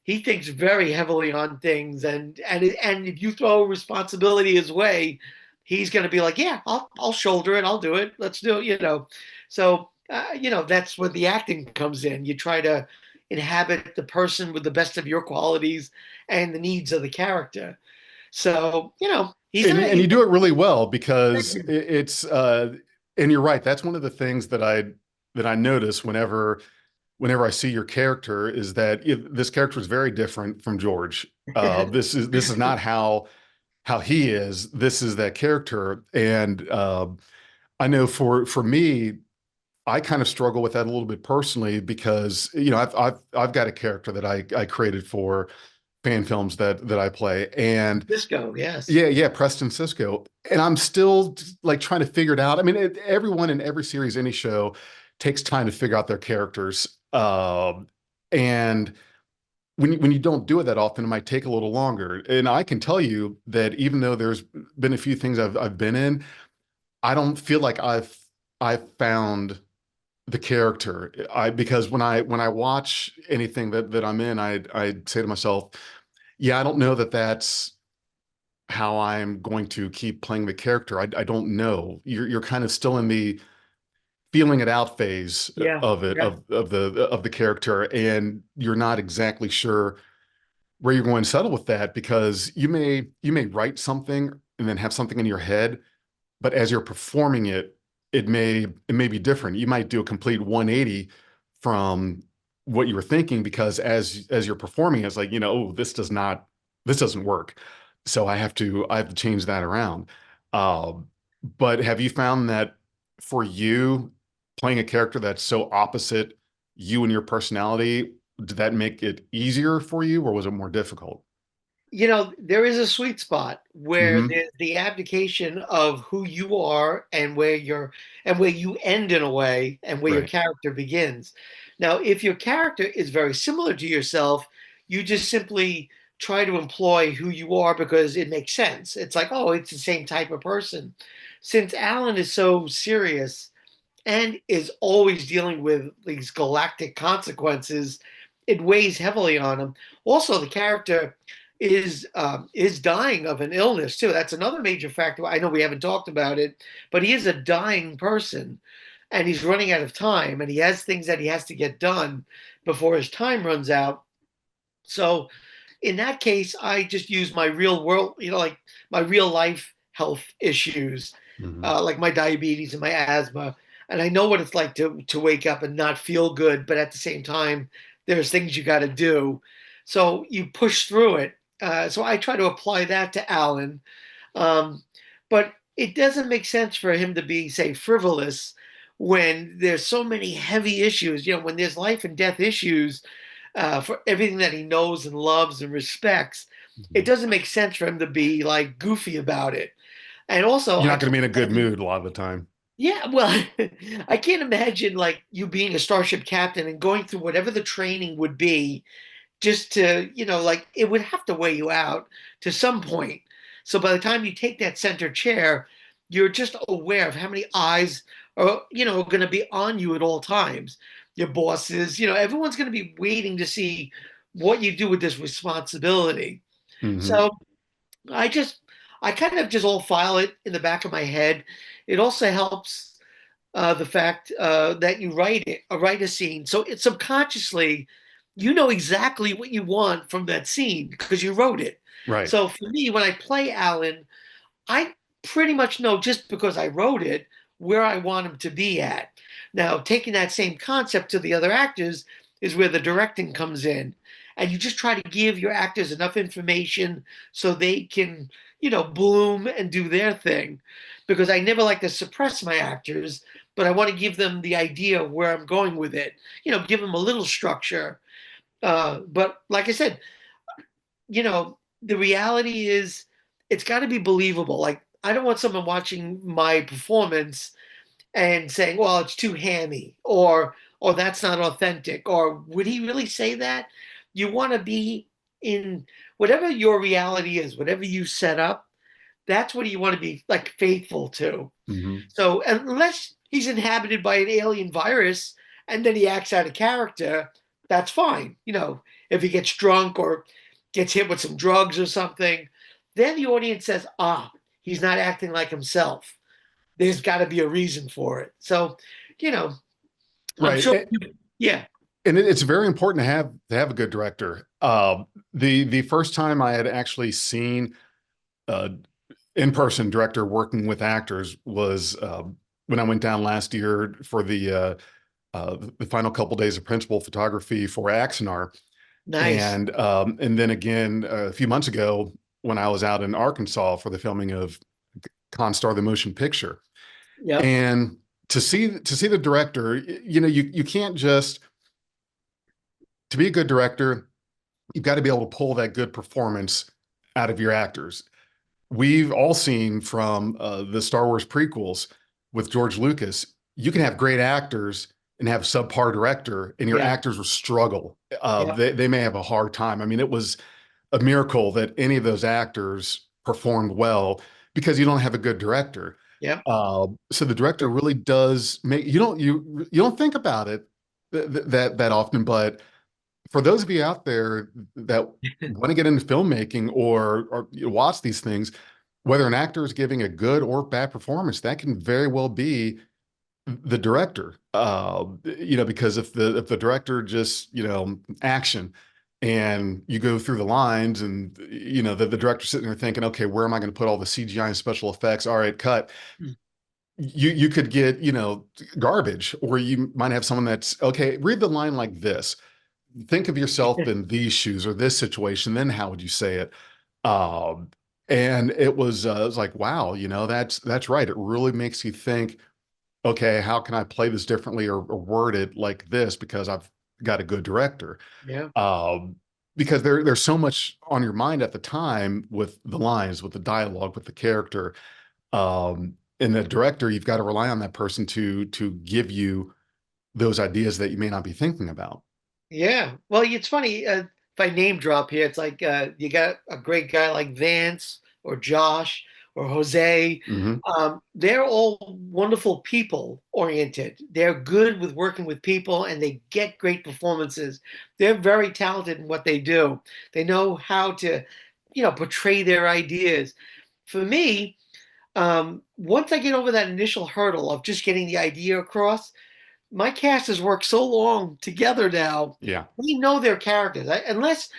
[SPEAKER 2] He thinks very heavily on things, and if you throw responsibility his way, he's going to be like, yeah, I'll shoulder it, I'll do it, let's do it. So that's where the acting comes in. You try to inhabit the person with the best of your qualities and the needs of the character. So
[SPEAKER 1] And you do it really well because
[SPEAKER 2] he's
[SPEAKER 1] it's and you're right. That's one of the things that I notice whenever I see your character is that this character is very different from George. This is not how he is. This is that character, and I know for me, I kind of struggle with that a little bit personally because I've got a character that I created for fan films that I play, and
[SPEAKER 2] Disco, yes.
[SPEAKER 1] yeah, Preston Cisco. And I'm still like trying to figure it out. I mean, everyone in every series, any show takes time to figure out their characters. And when you don't do it that often, it might take a little longer. And I can tell you that even though there's been a few things I've been in, I don't feel like I've found the character. Because when I watch anything that I'm in, I say to myself, yeah, I don't know that that's how I'm going to keep playing the character. I don't know. You're kind of still in the feeling it out phase
[SPEAKER 2] Yeah,
[SPEAKER 1] of it
[SPEAKER 2] yeah.
[SPEAKER 1] of the character, and you're not exactly sure where you're going to settle with that because you may write something and then have something in your head, but as you're performing it, it may be different. You might do a complete 180 from what you were thinking because as you're performing, it's like, oh, this doesn't work. So I have to change that around. Um, but have you found that for you playing a character that's so opposite you and your personality, did that make it easier for you or was it more difficult?
[SPEAKER 2] There is a sweet spot where
[SPEAKER 1] Hmm.
[SPEAKER 2] there's the abdication of who you are and where you end in a way and where your
[SPEAKER 1] Right.
[SPEAKER 2] character begins. Now, if your character is very similar to yourself, you just simply try to employ who you are because it makes sense. It's like, oh, it's the same type of person. Since Alan is so serious and is always dealing with these galactic consequences, it weighs heavily on him. Also, the character is dying of an illness too. That's another major factor. I know we haven't talked about it, but he is a dying person, and he's running out of time, and he has things that he has to get done before his time runs out. So in that case, I just use my real world, like my real life health issues,
[SPEAKER 1] Hmm.
[SPEAKER 2] like my diabetes and my asthma. And I know what it's like to wake up and not feel good, but at the same time, there's things you got to do. So you push through it. So I try to apply that to Alan. Um, but it doesn't make sense for him to be, say, frivolous when there's so many heavy issues. When there's life and death issues, for everything that he knows and loves and respects, it doesn't make sense for him to be like goofy about it. And also,
[SPEAKER 1] You're
[SPEAKER 2] I
[SPEAKER 1] not going to
[SPEAKER 2] can't
[SPEAKER 1] be in a good
[SPEAKER 2] imagine.
[SPEAKER 1] mood a lot of the time.
[SPEAKER 2] Yeah, well, I can't imagine like you being a starship captain and going through whatever the training would be just to, like it would have to weigh you out to some point. So by the time you take that center chair, you're just aware of how many eyes are, going to be on you at all times. Your bosses, everyone's going to be waiting to see what you do with this responsibility.
[SPEAKER 1] Hmm.
[SPEAKER 2] So I just, I kind of just all file it in the back of my head. It also helps the fact that you write a scene. So it's subconsciously, you know exactly what you want from that scene because you wrote it.
[SPEAKER 1] Right.
[SPEAKER 2] So for me, when I play Alan, I pretty much know just because I wrote it where I want them to be at. Now, taking that same concept to the other actors is where the directing comes in. And you just try to give your actors enough information so they can, bloom and do their thing. Because I never like to suppress my actors, but I want to give them the idea of where I'm going with it. Give them a little structure. But like I said, the reality is it's got to be believable. Like, I don't want someone watching my performance and saying, well, it's too hammy, or that's not authentic, or would he really say that? You want to be in whatever your reality is, whatever you set up, that's what you want to be like faithful to.
[SPEAKER 1] Hmm.
[SPEAKER 2] So unless he's inhabited by an alien virus and then he acts out of character, that's fine. If he gets drunk or gets hit with some drugs or something, then the audience says, he's not acting like himself. There's got to be a reason for it. So, you know, I'm
[SPEAKER 1] Right.
[SPEAKER 2] sure. Yeah.
[SPEAKER 1] And it's very important to have a good director. The first time I had actually seen in-person director working with actors was when I went down last year for the final couple days of principal photography for Axanar,
[SPEAKER 2] Nice.
[SPEAKER 1] and then again a few months ago when I was out in Arkansas for the filming of Constar the Motion Picture,
[SPEAKER 2] Yep.
[SPEAKER 1] and to see the director, you can't just to be a good director, you've got to be able to pull that good performance out of your actors. We've all seen from the Star Wars prequels with George Lucas, you can have great actors and have subpar director, and your
[SPEAKER 2] Yeah.
[SPEAKER 1] actors will struggle.
[SPEAKER 2] Yep.
[SPEAKER 1] They may have a hard time. I mean, it was a miracle that any of those actors performed well because you don't have a good director.
[SPEAKER 2] Yep.
[SPEAKER 1] So the director really does make you don't think about it that often, but for those of you out there that want to get into filmmaking or watch these things, whether an actor is giving a good or bad performance, that can very well be the director. Because if the director just action, and you go through the lines, and the director's sitting there thinking, okay, where am I going to put all the CGI and special effects? All right, cut. You could get garbage, or you might have someone that's okay. Read the line like this, think of yourself in these shoes or this situation, then how would you say it? Um, and it was like, wow, that's right. It really makes you think, okay, how can I play this differently or word it like this because I've got a good director.
[SPEAKER 2] Yeah.
[SPEAKER 1] Um, because there's so much on your mind at the time with the lines, with the dialogue, with the character. And the director, you've got to rely on that person to give you those ideas that you may not be thinking about.
[SPEAKER 2] Yeah. Well, it's funny. If I name drop here, it's like you got a great guy like Vance or Josh or Jose.
[SPEAKER 1] Hmm.
[SPEAKER 2] They're all wonderful people oriented. They're good with working with people and they get great performances. They're very talented in what they do. They know how to, portray their ideas. For me, once I get over that initial hurdle of just getting the idea across, my cast has worked so long together now.
[SPEAKER 1] Yeah.
[SPEAKER 2] We know their characters. Unless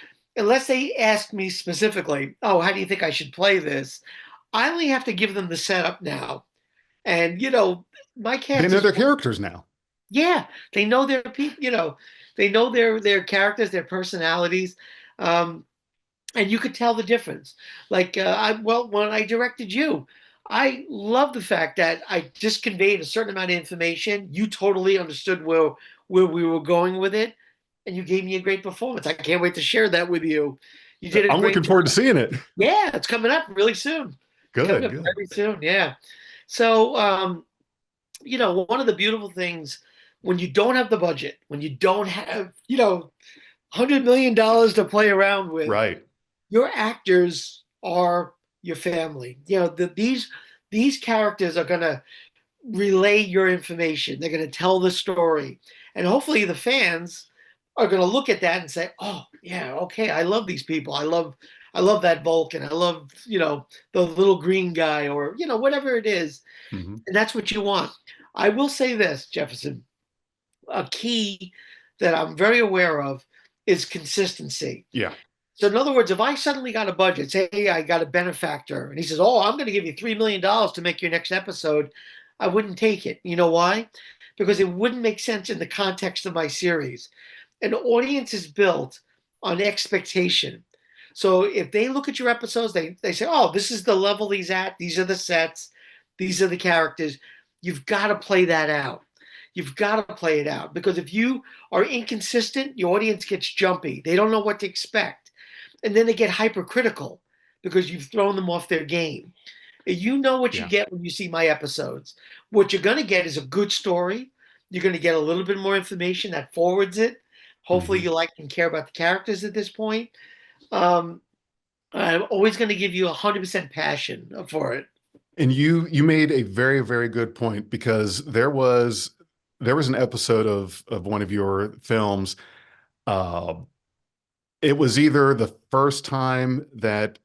[SPEAKER 2] they ask me specifically, oh, how do you think I should play this? I only have to give them the setup now. And my
[SPEAKER 1] They
[SPEAKER 2] cast
[SPEAKER 1] know
[SPEAKER 2] is,
[SPEAKER 1] their characters now.
[SPEAKER 2] yeah, they know their people, they know their characters, their personalities. Um, and you could tell the difference. Like when I directed you, I love the fact that I just conveyed a certain amount of information. You totally understood where we were going with it, and you gave me a great performance. I can't wait to share that with you. You did a
[SPEAKER 1] I'm
[SPEAKER 2] great
[SPEAKER 1] looking
[SPEAKER 2] job.
[SPEAKER 1] forward to seeing it.
[SPEAKER 2] Yeah, it's coming up really soon. It's coming
[SPEAKER 1] Good,
[SPEAKER 2] up
[SPEAKER 1] good.
[SPEAKER 2] very soon. Yeah. So one of the beautiful things when you don't have the budget, when you don't have, $100 million to play around with,
[SPEAKER 1] Right.
[SPEAKER 2] your actors are your family. These characters are going to relay your information. They're going to tell the story, and hopefully the fans are going to look at that and say, "Oh, yeah, okay, I love these people. I love that Vulcan. I love the little green guy, or whatever it is."
[SPEAKER 1] Hmm.
[SPEAKER 2] And that's what you want. I will say this, Jefferson, a key that I'm very aware of is consistency.
[SPEAKER 1] Yeah.
[SPEAKER 2] So in other words, if I suddenly got a budget, say I got a benefactor, and he says, "Oh, I'm going to give you $3 million to make your next episode," I wouldn't take it. You know why? Because it wouldn't make sense in the context of my series. An audience is built on expectation. So if they look at your episodes, they say, oh, this is the level he's at, these are the sets, these are the characters. You've got to play that out. You've got to play it out because if you are inconsistent, your audience gets jumpy. They don't know what to expect. And then they get hypercritical because you've thrown them off their game. You know what you
[SPEAKER 1] Yeah.
[SPEAKER 2] get when you see my episodes. What you're going to get is a good story. You're going to get a little bit more information that forwards it. Hopefully,
[SPEAKER 1] Hmm.
[SPEAKER 2] you like and care about the characters at this point. Um, I'm always going to give you 100% passion for it.
[SPEAKER 1] And you made a very, very good point because there was an episode of one of your films. Uh, it was either the first time that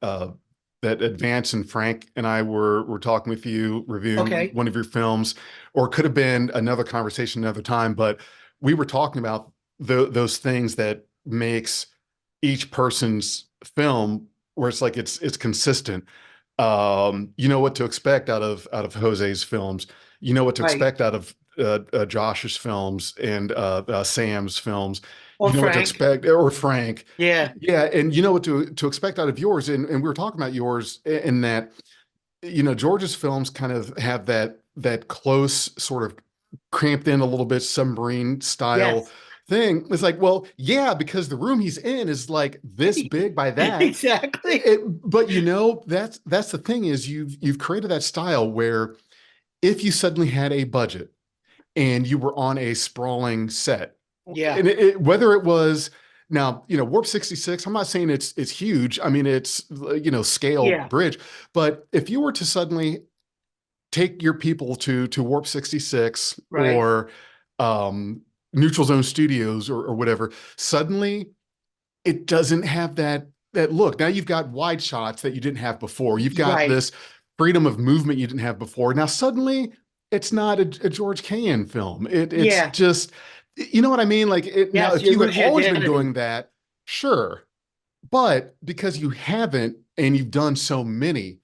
[SPEAKER 1] Advance and Frank and I were talking with you, reviewing
[SPEAKER 2] Okay.
[SPEAKER 1] one of your films, or it could have been another conversation another time, but we were talking about those things that makes each person's film where it's like it's consistent. You know what to expect out of Jose's films. You know what to
[SPEAKER 2] Right.
[SPEAKER 1] expect out of Josh's films and Sam's films.
[SPEAKER 2] Or
[SPEAKER 1] You know what to
[SPEAKER 2] Frank.
[SPEAKER 1] expect, or Frank.
[SPEAKER 2] Yeah.
[SPEAKER 1] Yeah, and you know what to expect out of yours. And we were talking about yours in that, George's films kind of have that close sort of cramped in a little bit submarine style
[SPEAKER 2] Yes.
[SPEAKER 1] thing. It's like, well, yeah, because the room he's in is like this big by that.
[SPEAKER 2] Exactly.
[SPEAKER 1] But that's the thing is you've created that style where if you suddenly had a budget and you were on a sprawling set,
[SPEAKER 2] Yeah.
[SPEAKER 1] and whether it was now, Warp 66, I'm not saying it's huge. I mean, it's scale
[SPEAKER 2] Yeah.
[SPEAKER 1] bridge, but if you were to suddenly take your people to Warp 66
[SPEAKER 2] Right.
[SPEAKER 1] or um, Neutral Zone Studios or whatever, suddenly it doesn't have that look. Now you've got wide shots that you didn't have before. You've got
[SPEAKER 2] Right.
[SPEAKER 1] this freedom of movement you didn't have before. Now suddenly it's not a George Kayaian film. It's
[SPEAKER 2] Yeah.
[SPEAKER 1] just, you know what I mean? Like now,
[SPEAKER 2] Yes.
[SPEAKER 1] if
[SPEAKER 2] You
[SPEAKER 1] you had
[SPEAKER 2] lose your
[SPEAKER 1] always been
[SPEAKER 2] identity.
[SPEAKER 1] doing that, sure. But because you haven't and you've done so many,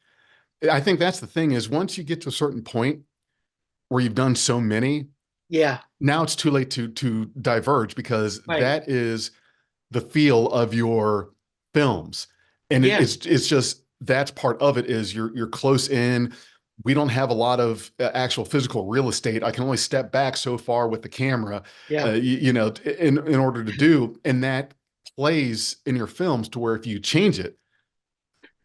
[SPEAKER 1] I think that's the thing is once you get to a certain point where you've done so many,
[SPEAKER 2] Yeah.
[SPEAKER 1] now it's too late to diverge because
[SPEAKER 2] Right.
[SPEAKER 1] that is the feel of your films. And
[SPEAKER 2] Yeah.
[SPEAKER 1] it's just that's part of it is you're close in. We don't have a lot of actual physical real estate. I can only step back so far with the camera,
[SPEAKER 2] Yeah.
[SPEAKER 1] in order to do, and that plays in your films to where if you change it,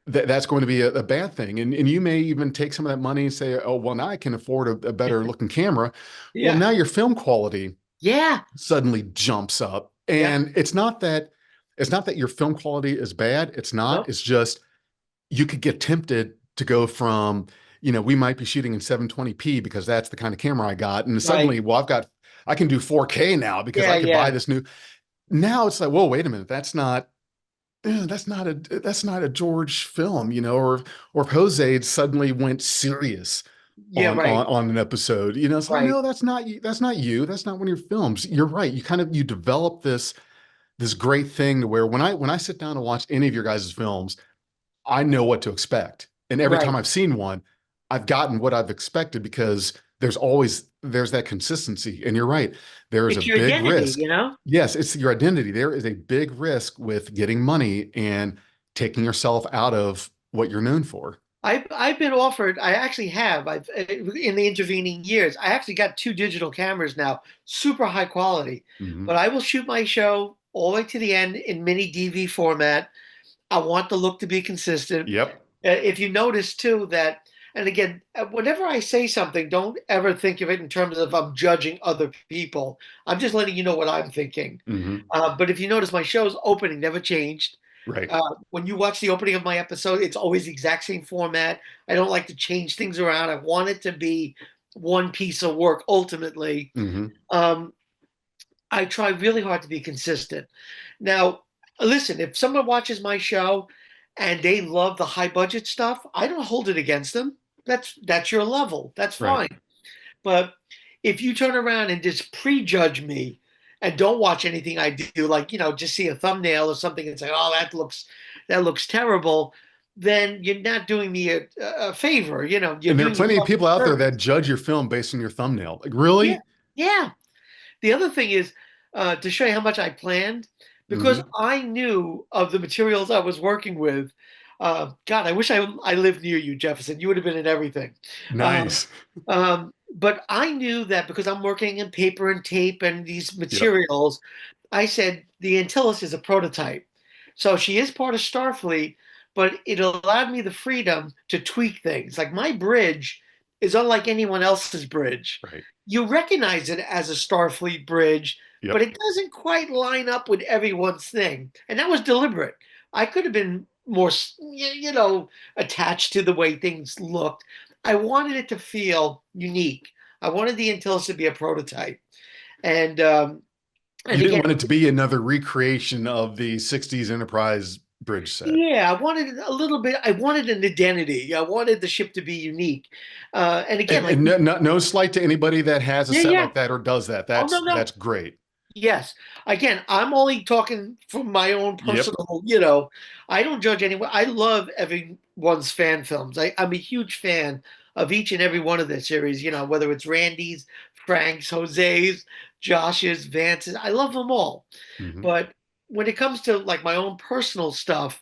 [SPEAKER 1] that's going to be a bad thing. And you may even take some of that money and say, oh, well, now I can afford a better looking camera. Well,
[SPEAKER 2] Yeah.
[SPEAKER 1] now your film quality
[SPEAKER 2] Yeah.
[SPEAKER 1] suddenly jumps up.
[SPEAKER 2] Yeah.
[SPEAKER 1] And it's not that your film quality is bad. It's not.
[SPEAKER 2] No.
[SPEAKER 1] It's just you could get tempted to go from, we might be shooting in 720p because that's the kind of camera I got. And
[SPEAKER 2] Right.
[SPEAKER 1] suddenly, well, I can do 4K now because
[SPEAKER 2] Yeah.
[SPEAKER 1] I could buy
[SPEAKER 2] Yeah.
[SPEAKER 1] this new. Now it's like, whoa, wait a minute. That's not a George film, or if Jose suddenly went serious
[SPEAKER 2] Yeah.
[SPEAKER 1] on
[SPEAKER 2] Right.
[SPEAKER 1] on an episode, it's like,
[SPEAKER 2] Right.
[SPEAKER 1] no, that's not you. That's not you. That's not one of your films. You're right. You develop this great thing to where when I sit down and watch any of your guys' films, I know what to expect. And every time
[SPEAKER 2] Right.
[SPEAKER 1] I've seen one, I've gotten what I've expected because there's that consistency. And you're right. There is a
[SPEAKER 2] It's your
[SPEAKER 1] big
[SPEAKER 2] identity,
[SPEAKER 1] risk.
[SPEAKER 2] you know?
[SPEAKER 1] Yes, it's your identity. There is a big risk with getting money and taking yourself out of what you're known for.
[SPEAKER 2] I've been offered, I actually have, I've in the intervening years, I actually got two digital cameras now, super high quality.
[SPEAKER 1] Hmm.
[SPEAKER 2] But I will shoot my show all the way to the end in mini DV format. I want the look to be consistent.
[SPEAKER 1] Yep.
[SPEAKER 2] If you notice too that, and again, whenever I say something, don't ever think of it in terms of I'm judging other people. I'm just letting you know what I'm thinking.
[SPEAKER 1] Hmm.
[SPEAKER 2] But if you notice, my show's opening never changed.
[SPEAKER 1] Right.
[SPEAKER 2] When you watch the opening of my episode, it's always the exact same format. I don't like to change things around. I want it to be one piece of work ultimately.
[SPEAKER 1] Hmm.
[SPEAKER 2] Um, I try really hard to be consistent. Now, listen, if someone watches my show and they love the high budget stuff, I don't hold it against them. That's your level. That's
[SPEAKER 1] Right.
[SPEAKER 2] fine. But if you turn around and just prejudge me and don't watch anything I do, like, just see a thumbnail or something and say, "Oh, that looks terrible," then you're not doing me a favor. You know, you're
[SPEAKER 1] And there are
[SPEAKER 2] doing
[SPEAKER 1] plenty of
[SPEAKER 2] yourself
[SPEAKER 1] people
[SPEAKER 2] a
[SPEAKER 1] out there
[SPEAKER 2] service.
[SPEAKER 1] that judge your film based on your thumbnail. Like,
[SPEAKER 2] Yeah,
[SPEAKER 1] really?
[SPEAKER 2] yeah. The other thing is to show you how much I planned, because
[SPEAKER 1] Hmm.
[SPEAKER 2] I knew of the materials I was working with. God, I wish I lived near you, Jefferson. You would have been in everything. Um,
[SPEAKER 1] Nice.
[SPEAKER 2] but I knew that because I'm working in paper and tape and these
[SPEAKER 1] Yep.
[SPEAKER 2] materials, I said the Antyllus is a prototype. So she is part of Starfleet, but it allowed me the freedom to tweak things. Like my bridge is unlike anyone else's bridge.
[SPEAKER 1] Right.
[SPEAKER 2] You recognize it as a Starfleet bridge, but
[SPEAKER 1] Yep.
[SPEAKER 2] it doesn't quite line up with everyone's thing. And that was deliberate. I could have been more, attached to the way things looked. I wanted it to feel unique. I wanted the Antilles to be a prototype. And
[SPEAKER 1] You didn't
[SPEAKER 2] again,
[SPEAKER 1] want it to be another recreation of the 60s Enterprise bridge set.
[SPEAKER 2] yeah, I wanted a little bit. I wanted an identity. I wanted the ship to be unique. And again, like
[SPEAKER 1] And no slight to anybody that has a
[SPEAKER 2] yeah,
[SPEAKER 1] set
[SPEAKER 2] yeah.
[SPEAKER 1] like that or does that.
[SPEAKER 2] Oh no, no.
[SPEAKER 1] That's great.
[SPEAKER 2] Yes. Again, I'm only talking from my own
[SPEAKER 1] Yep.
[SPEAKER 2] personal, I don't judge anyone. I love everyone's fan films. I'm a huge fan of each and every one of their series, whether it's Randy's, Frank's, Jose's, Josh's, Vance's. I love them all.
[SPEAKER 1] Hmm.
[SPEAKER 2] But when it comes to like my own personal stuff,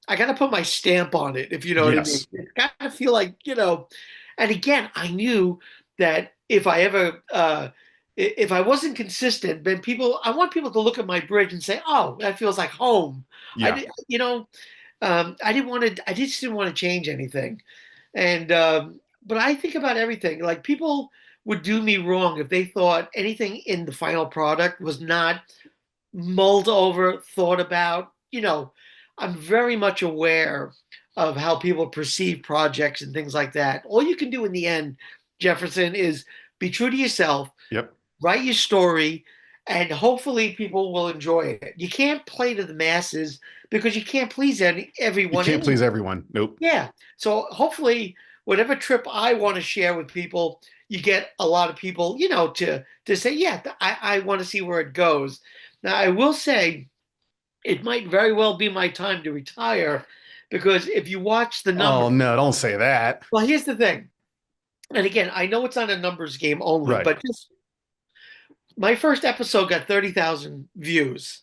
[SPEAKER 2] I got to put my stamp on it, if you know what I mean.
[SPEAKER 1] Yes.
[SPEAKER 2] It's got to feel like, and again, I knew that if I wasn't consistent, then I want people to look at my bridge and say, "Oh, that feels like home." I
[SPEAKER 1] Yeah.
[SPEAKER 2] did, I just didn't want to change anything. And but I think about everything. Like people would do me wrong if they thought anything in the final product was not mulled over, thought about. I'm very much aware of how people perceive projects and things like that. All you can do in the end, Jefferson, is be true to yourself,
[SPEAKER 1] Yep.
[SPEAKER 2] write your story, and hopefully people will enjoy it. You can't play to the masses because you can't please
[SPEAKER 1] You
[SPEAKER 2] everyone
[SPEAKER 1] can't
[SPEAKER 2] anyway.
[SPEAKER 1] please everyone. Nope.
[SPEAKER 2] Yeah. So hopefully, whatever trip I want to share with people, you get a lot of people, to say, yeah, I want to see where it goes. Now, I will say it might very well be my time to retire because if you watch the
[SPEAKER 1] Oh,
[SPEAKER 2] numbers,
[SPEAKER 1] no, don't say that.
[SPEAKER 2] well, here's the thing. And again, I know it's not a numbers game only,
[SPEAKER 1] Right.
[SPEAKER 2] but just my first episode got 30,000 views.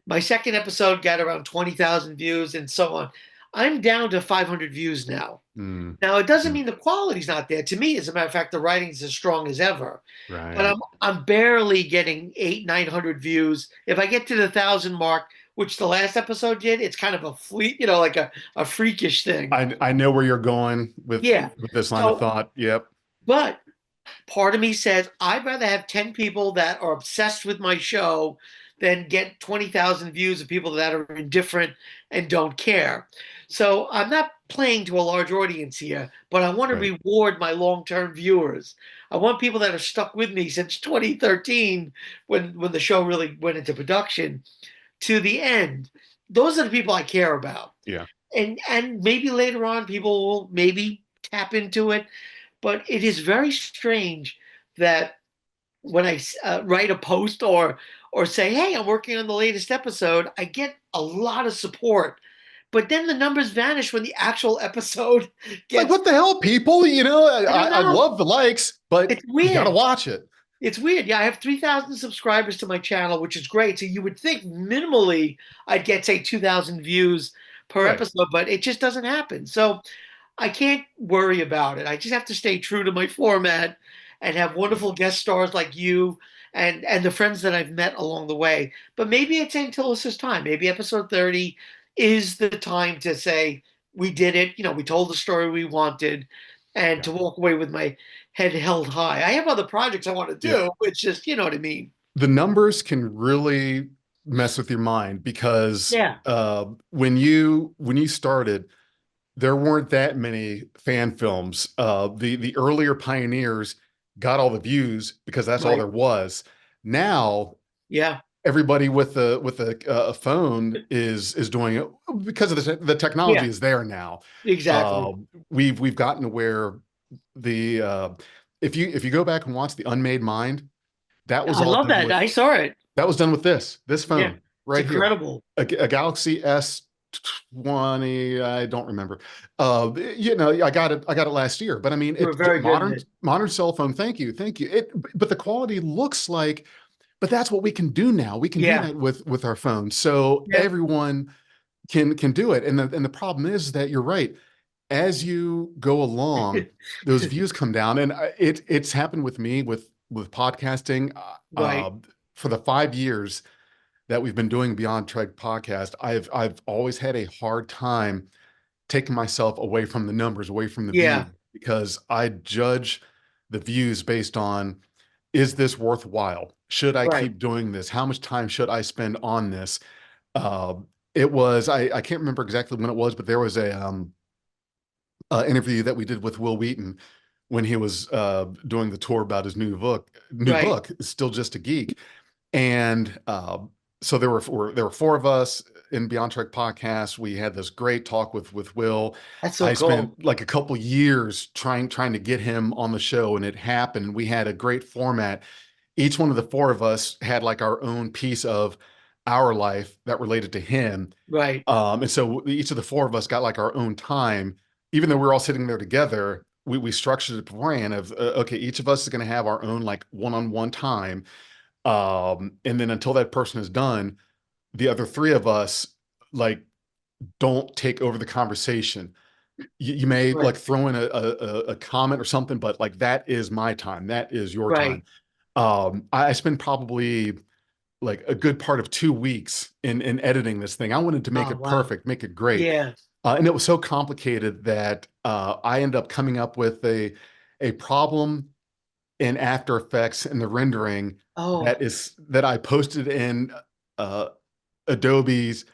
[SPEAKER 2] My second episode got around 20,000 views and so on. I'm down to 500 views now.
[SPEAKER 1] Mm.
[SPEAKER 2] Now, it doesn't
[SPEAKER 1] Mm.
[SPEAKER 2] mean the quality's not there. To me, as a matter of fact, the writing's as strong as ever. But
[SPEAKER 1] Right.
[SPEAKER 2] I'm barely getting 900 views. If I get to the 1,000 mark, which the last episode did, it's kind of a fleet, like a freakish thing.
[SPEAKER 1] I know where you're going
[SPEAKER 2] Yeah.
[SPEAKER 1] with this line of
[SPEAKER 2] So,
[SPEAKER 1] thought. Yep.
[SPEAKER 2] but part of me says I'd rather have 10 people that are obsessed with my show than get 20,000 views of people that are indifferent and don't care. So I'm not playing to a large audience here, but I want to
[SPEAKER 1] Right.
[SPEAKER 2] reward my long-term viewers. I want people that have stuck with me since 2013 when the show really went into production to the end. Those are the people I care about.
[SPEAKER 1] Yeah.
[SPEAKER 2] And maybe later on people will maybe tap into it, but it is very strange that when I write a post or say, "Hey, I'm working on the latest episode," I get a lot of support. But then the numbers vanish when the actual episode
[SPEAKER 1] It's like,
[SPEAKER 2] gets.
[SPEAKER 1] what the hell, people?
[SPEAKER 2] I don't
[SPEAKER 1] I
[SPEAKER 2] know.
[SPEAKER 1] love the likes, but
[SPEAKER 2] It's
[SPEAKER 1] you got to
[SPEAKER 2] weird.
[SPEAKER 1] watch it.
[SPEAKER 2] It's weird. Yeah, I have 3,000 subscribers to my channel, which is great. So you would think minimally I'd get, say, 2,000 views per
[SPEAKER 1] Right.
[SPEAKER 2] episode, but it just doesn't happen. So I can't worry about it. I just have to stay true to my format and have
[SPEAKER 1] Yeah.
[SPEAKER 2] wonderful guest stars like you and the friends that I've met along the way. But maybe it's Antyllus' time. Maybe episode 30 is the time to say we did it. We told the story we wanted, and
[SPEAKER 1] Yeah.
[SPEAKER 2] to walk away with my head held high. I have other projects I want to
[SPEAKER 1] Yeah.
[SPEAKER 2] do. It's just, you know what I mean?
[SPEAKER 1] The numbers can really mess with your mind because
[SPEAKER 2] Yeah.
[SPEAKER 1] when you started, there weren't that many fan films. The earlier pioneers got all the views because that's all
[SPEAKER 2] Right.
[SPEAKER 1] there was. Now
[SPEAKER 2] Yeah.
[SPEAKER 1] everybody with a phone is doing it because of the technology
[SPEAKER 2] Yeah.
[SPEAKER 1] is there now.
[SPEAKER 2] Exactly.
[SPEAKER 1] Uh, we've gotten to where the if you go back and watch the Unmade Mind, that was
[SPEAKER 2] I
[SPEAKER 1] all
[SPEAKER 2] love
[SPEAKER 1] done
[SPEAKER 2] that.
[SPEAKER 1] with
[SPEAKER 2] I saw it.
[SPEAKER 1] this
[SPEAKER 2] Yeah.
[SPEAKER 1] phone
[SPEAKER 2] It's
[SPEAKER 1] right here,
[SPEAKER 2] incredible.
[SPEAKER 1] a Galaxy S. 20, I don't remember. I got it last year, but I mean,
[SPEAKER 2] You were
[SPEAKER 1] it
[SPEAKER 2] very good at it.
[SPEAKER 1] modern cell phone. Thank you, thank you. But the quality looks like, but that's what we can do now. We can do
[SPEAKER 2] Yeah.
[SPEAKER 1] that with our phones, so
[SPEAKER 2] Yeah.
[SPEAKER 1] everyone can do it. And the problem is that you're right. As you go along, those views come down, and it's happened with me with podcasting.
[SPEAKER 2] Right.
[SPEAKER 1] For the 5 years that we've been doing Beyond Trek podcast, I've always had a hard time taking myself away from the numbers, away from the views,
[SPEAKER 2] Yeah.
[SPEAKER 1] because I judge the views based on, is this worthwhile? Should I
[SPEAKER 2] Right.
[SPEAKER 1] keep doing this? How much time should I spend on this? Uh, it was I can't remember exactly when it was, but there was a interview that we did with Will Wheaton when he was doing the tour about his new
[SPEAKER 2] Right.
[SPEAKER 1] book, Still Just a Geek. And so there were four of us in Beyond Trek podcast. We had this great talk with Will.
[SPEAKER 2] That's so
[SPEAKER 1] I spent
[SPEAKER 2] cool.
[SPEAKER 1] like a couple years trying to get him on the show, and it happened. We had a great format. Each one of the four of us had like our own piece of our life that related to him.
[SPEAKER 2] Right.
[SPEAKER 1] And so each of the four of us got like our own time, even though we were all sitting there together. We structured it beforehand of okay, each of us is going to have our own like one-on-one time, and then until that person is done, the other three of us like don't take over the conversation. You may
[SPEAKER 2] Right.
[SPEAKER 1] like throw in a comment or something, but like that is my time. That is your time.
[SPEAKER 2] Right.
[SPEAKER 1] I spend probably like a good part of 2 weeks in editing this thing. I wanted to make
[SPEAKER 2] Oh,
[SPEAKER 1] it
[SPEAKER 2] wow.
[SPEAKER 1] perfect, make it great.
[SPEAKER 2] Yeah.
[SPEAKER 1] And it was so complicated that I ended up coming up with a problem in After Effects and the rendering
[SPEAKER 2] Oh,
[SPEAKER 1] that I posted in uh, Adobe's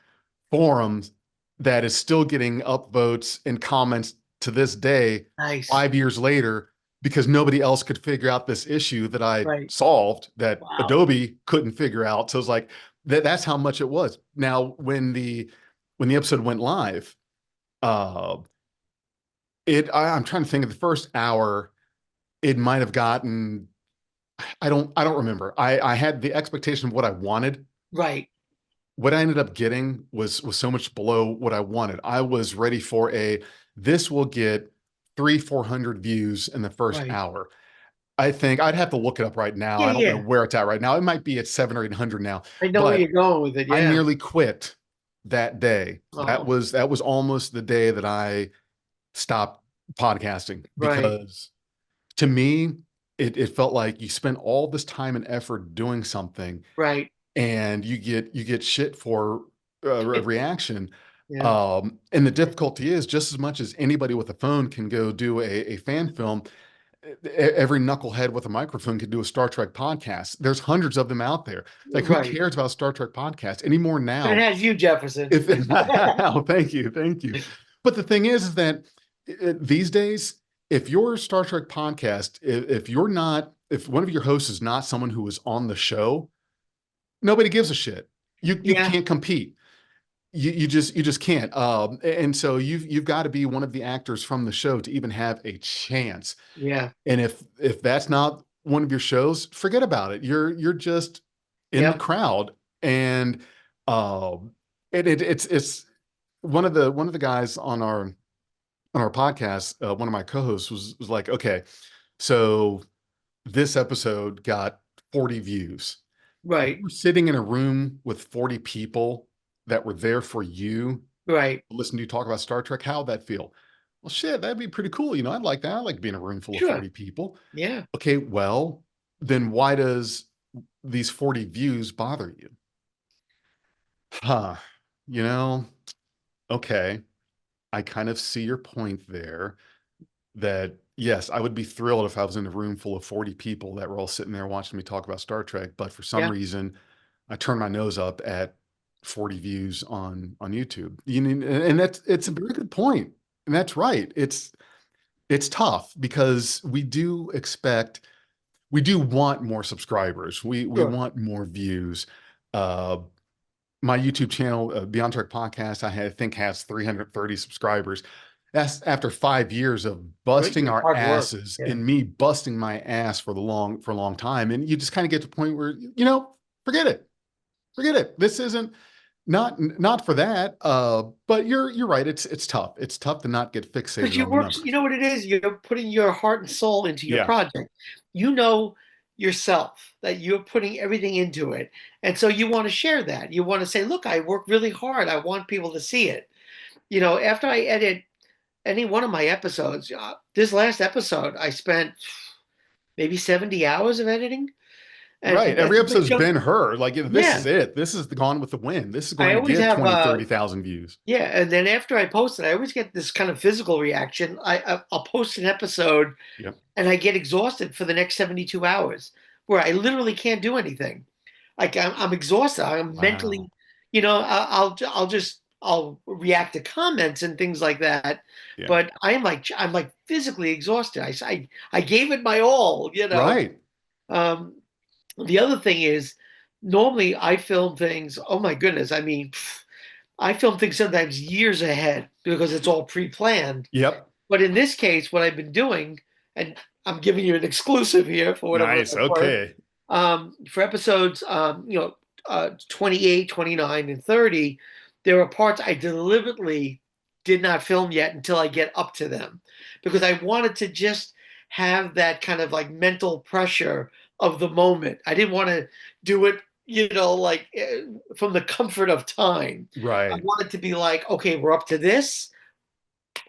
[SPEAKER 1] forums that is still getting upvotes and comments to this day,
[SPEAKER 2] nice.
[SPEAKER 1] 5 years later, because nobody else could figure out this issue that I
[SPEAKER 2] Right.
[SPEAKER 1] solved that
[SPEAKER 2] Wow.
[SPEAKER 1] Adobe couldn't figure out. So it's like that's how much it was. Now, when the episode went live, uh, I'm trying to think of the first hour. It might have gotten, I don't remember. I had the expectation of what I wanted.
[SPEAKER 2] Right.
[SPEAKER 1] What I ended up getting was so much below what I wanted. I was ready for this will get 400 views in the first
[SPEAKER 2] Right.
[SPEAKER 1] hour. I think I'd have to look it up right now.
[SPEAKER 2] Yeah.
[SPEAKER 1] I don't know
[SPEAKER 2] Yeah.
[SPEAKER 1] where it's at right now. It might be at 700 or 800 now,
[SPEAKER 2] I know where
[SPEAKER 1] but
[SPEAKER 2] you're going with it.
[SPEAKER 1] I
[SPEAKER 2] Yeah.
[SPEAKER 1] nearly quit that day.
[SPEAKER 2] Oh,
[SPEAKER 1] That was almost the day that I stopped podcasting,
[SPEAKER 2] right.
[SPEAKER 1] because to me, it felt like you spent all this time and effort doing something,
[SPEAKER 2] Right.
[SPEAKER 1] and you get shit for a reaction.
[SPEAKER 2] Yeah.
[SPEAKER 1] And the difficulty is, just as much as anybody with a phone can go do a fan film, every knucklehead with a microphone can do a Star Trek podcast. There's hundreds of them out there. Like, who
[SPEAKER 2] Right.
[SPEAKER 1] cares about Star Trek podcasts anymore
[SPEAKER 2] But it
[SPEAKER 1] now?
[SPEAKER 2] has you, Jefferson.
[SPEAKER 1] If oh, thank you, thank you. But the thing is that these days, if your Star Trek podcast, if you're not, if one of your hosts is not someone who is on the show, nobody gives a shit. You
[SPEAKER 2] Yeah.
[SPEAKER 1] can't compete. You just can't. And so you've got to be one of the actors from the show to even have a chance.
[SPEAKER 2] Yeah.
[SPEAKER 1] And if that's not one of your shows, forget about it. You're just in the
[SPEAKER 2] Yep.
[SPEAKER 1] crowd. And it's one of the guys on our podcast, one of my co-hosts was like, okay, so this episode got 40 views. If you
[SPEAKER 2] Right.
[SPEAKER 1] were sitting in a room with 40 people that were there for you,
[SPEAKER 2] Right.
[SPEAKER 1] listen to you talk about Star Trek, how'd that feel? Well, shit, that'd be pretty cool. I'd like that. I like being in a room full of
[SPEAKER 2] Sure.
[SPEAKER 1] 40 people.
[SPEAKER 2] Yeah.
[SPEAKER 1] Okay, well, then why does these 40 views bother you? Huh. You know, okay. I kind of see your point there, that yes, I would be thrilled if I was in a room full of 40 people that were all sitting there watching me talk about Star Trek, but for some
[SPEAKER 2] Yeah.
[SPEAKER 1] reason, I turn my nose up at 40 views on YouTube. And that's it's a very good point. And that's right. It's tough because we do want more subscribers. We
[SPEAKER 2] Sure.
[SPEAKER 1] want more views. Uh, my YouTube channel, Beyond Trek Podcast, I think has 330 subscribers. That's after 5 years of
[SPEAKER 2] Great.
[SPEAKER 1] busting
[SPEAKER 2] It's
[SPEAKER 1] our
[SPEAKER 2] hard work.
[SPEAKER 1] asses,
[SPEAKER 2] Yeah.
[SPEAKER 1] and me busting my ass for a long time. And you just kind of get to a point where, forget it. Forget it. This isn't. not for that. But you're right. It's tough. It's tough to not get
[SPEAKER 2] Because
[SPEAKER 1] fixated
[SPEAKER 2] you
[SPEAKER 1] on the
[SPEAKER 2] work, you
[SPEAKER 1] numbers.
[SPEAKER 2] know what it is? You're putting your heart and soul into your
[SPEAKER 1] Yeah.
[SPEAKER 2] project. You know yourself that you're putting everything into it. And so you want to share that. You want to say, look, I work really hard. I want people to see it. After I edit any one of my episodes, this last episode, I spent maybe 70 hours of editing.
[SPEAKER 1] Right.
[SPEAKER 2] And
[SPEAKER 1] Every
[SPEAKER 2] that's a big
[SPEAKER 1] episode's
[SPEAKER 2] chunk.
[SPEAKER 1] been her. Like this is
[SPEAKER 2] Yeah.
[SPEAKER 1] it. This is the Gone with the Wind. This is
[SPEAKER 2] I
[SPEAKER 1] going to
[SPEAKER 2] always
[SPEAKER 1] get
[SPEAKER 2] have
[SPEAKER 1] 20, 30,000 views.
[SPEAKER 2] yeah, and then after I post it, I always get this kind of physical reaction. I'll post an episode
[SPEAKER 1] Yep.
[SPEAKER 2] and I get exhausted for the next 72 hours where I literally can't do anything. Like I'm exhausted. I'm
[SPEAKER 1] Wow.
[SPEAKER 2] mentally, I'll react to comments and things like that.
[SPEAKER 1] Yeah.
[SPEAKER 2] But I'm like physically exhausted. I gave it my all.
[SPEAKER 1] Right.
[SPEAKER 2] Um, the other thing is normally I film things, oh my goodness, I mean, I film things sometimes years ahead because it's all pre-planned.
[SPEAKER 1] Yep.
[SPEAKER 2] But in this case, what I've been doing, and I'm giving you an exclusive here for whatever
[SPEAKER 1] Nice.
[SPEAKER 2] it's worth,
[SPEAKER 1] Okay.
[SPEAKER 2] for episodes, 28, 29, and 30, there are parts I deliberately did not film yet until I get up to them because I wanted to just have that kind of like mental pressure of the moment. I didn't want to do it, like from the comfort of time. I
[SPEAKER 1] Right.
[SPEAKER 2] wanted to be like, okay, we're up to this,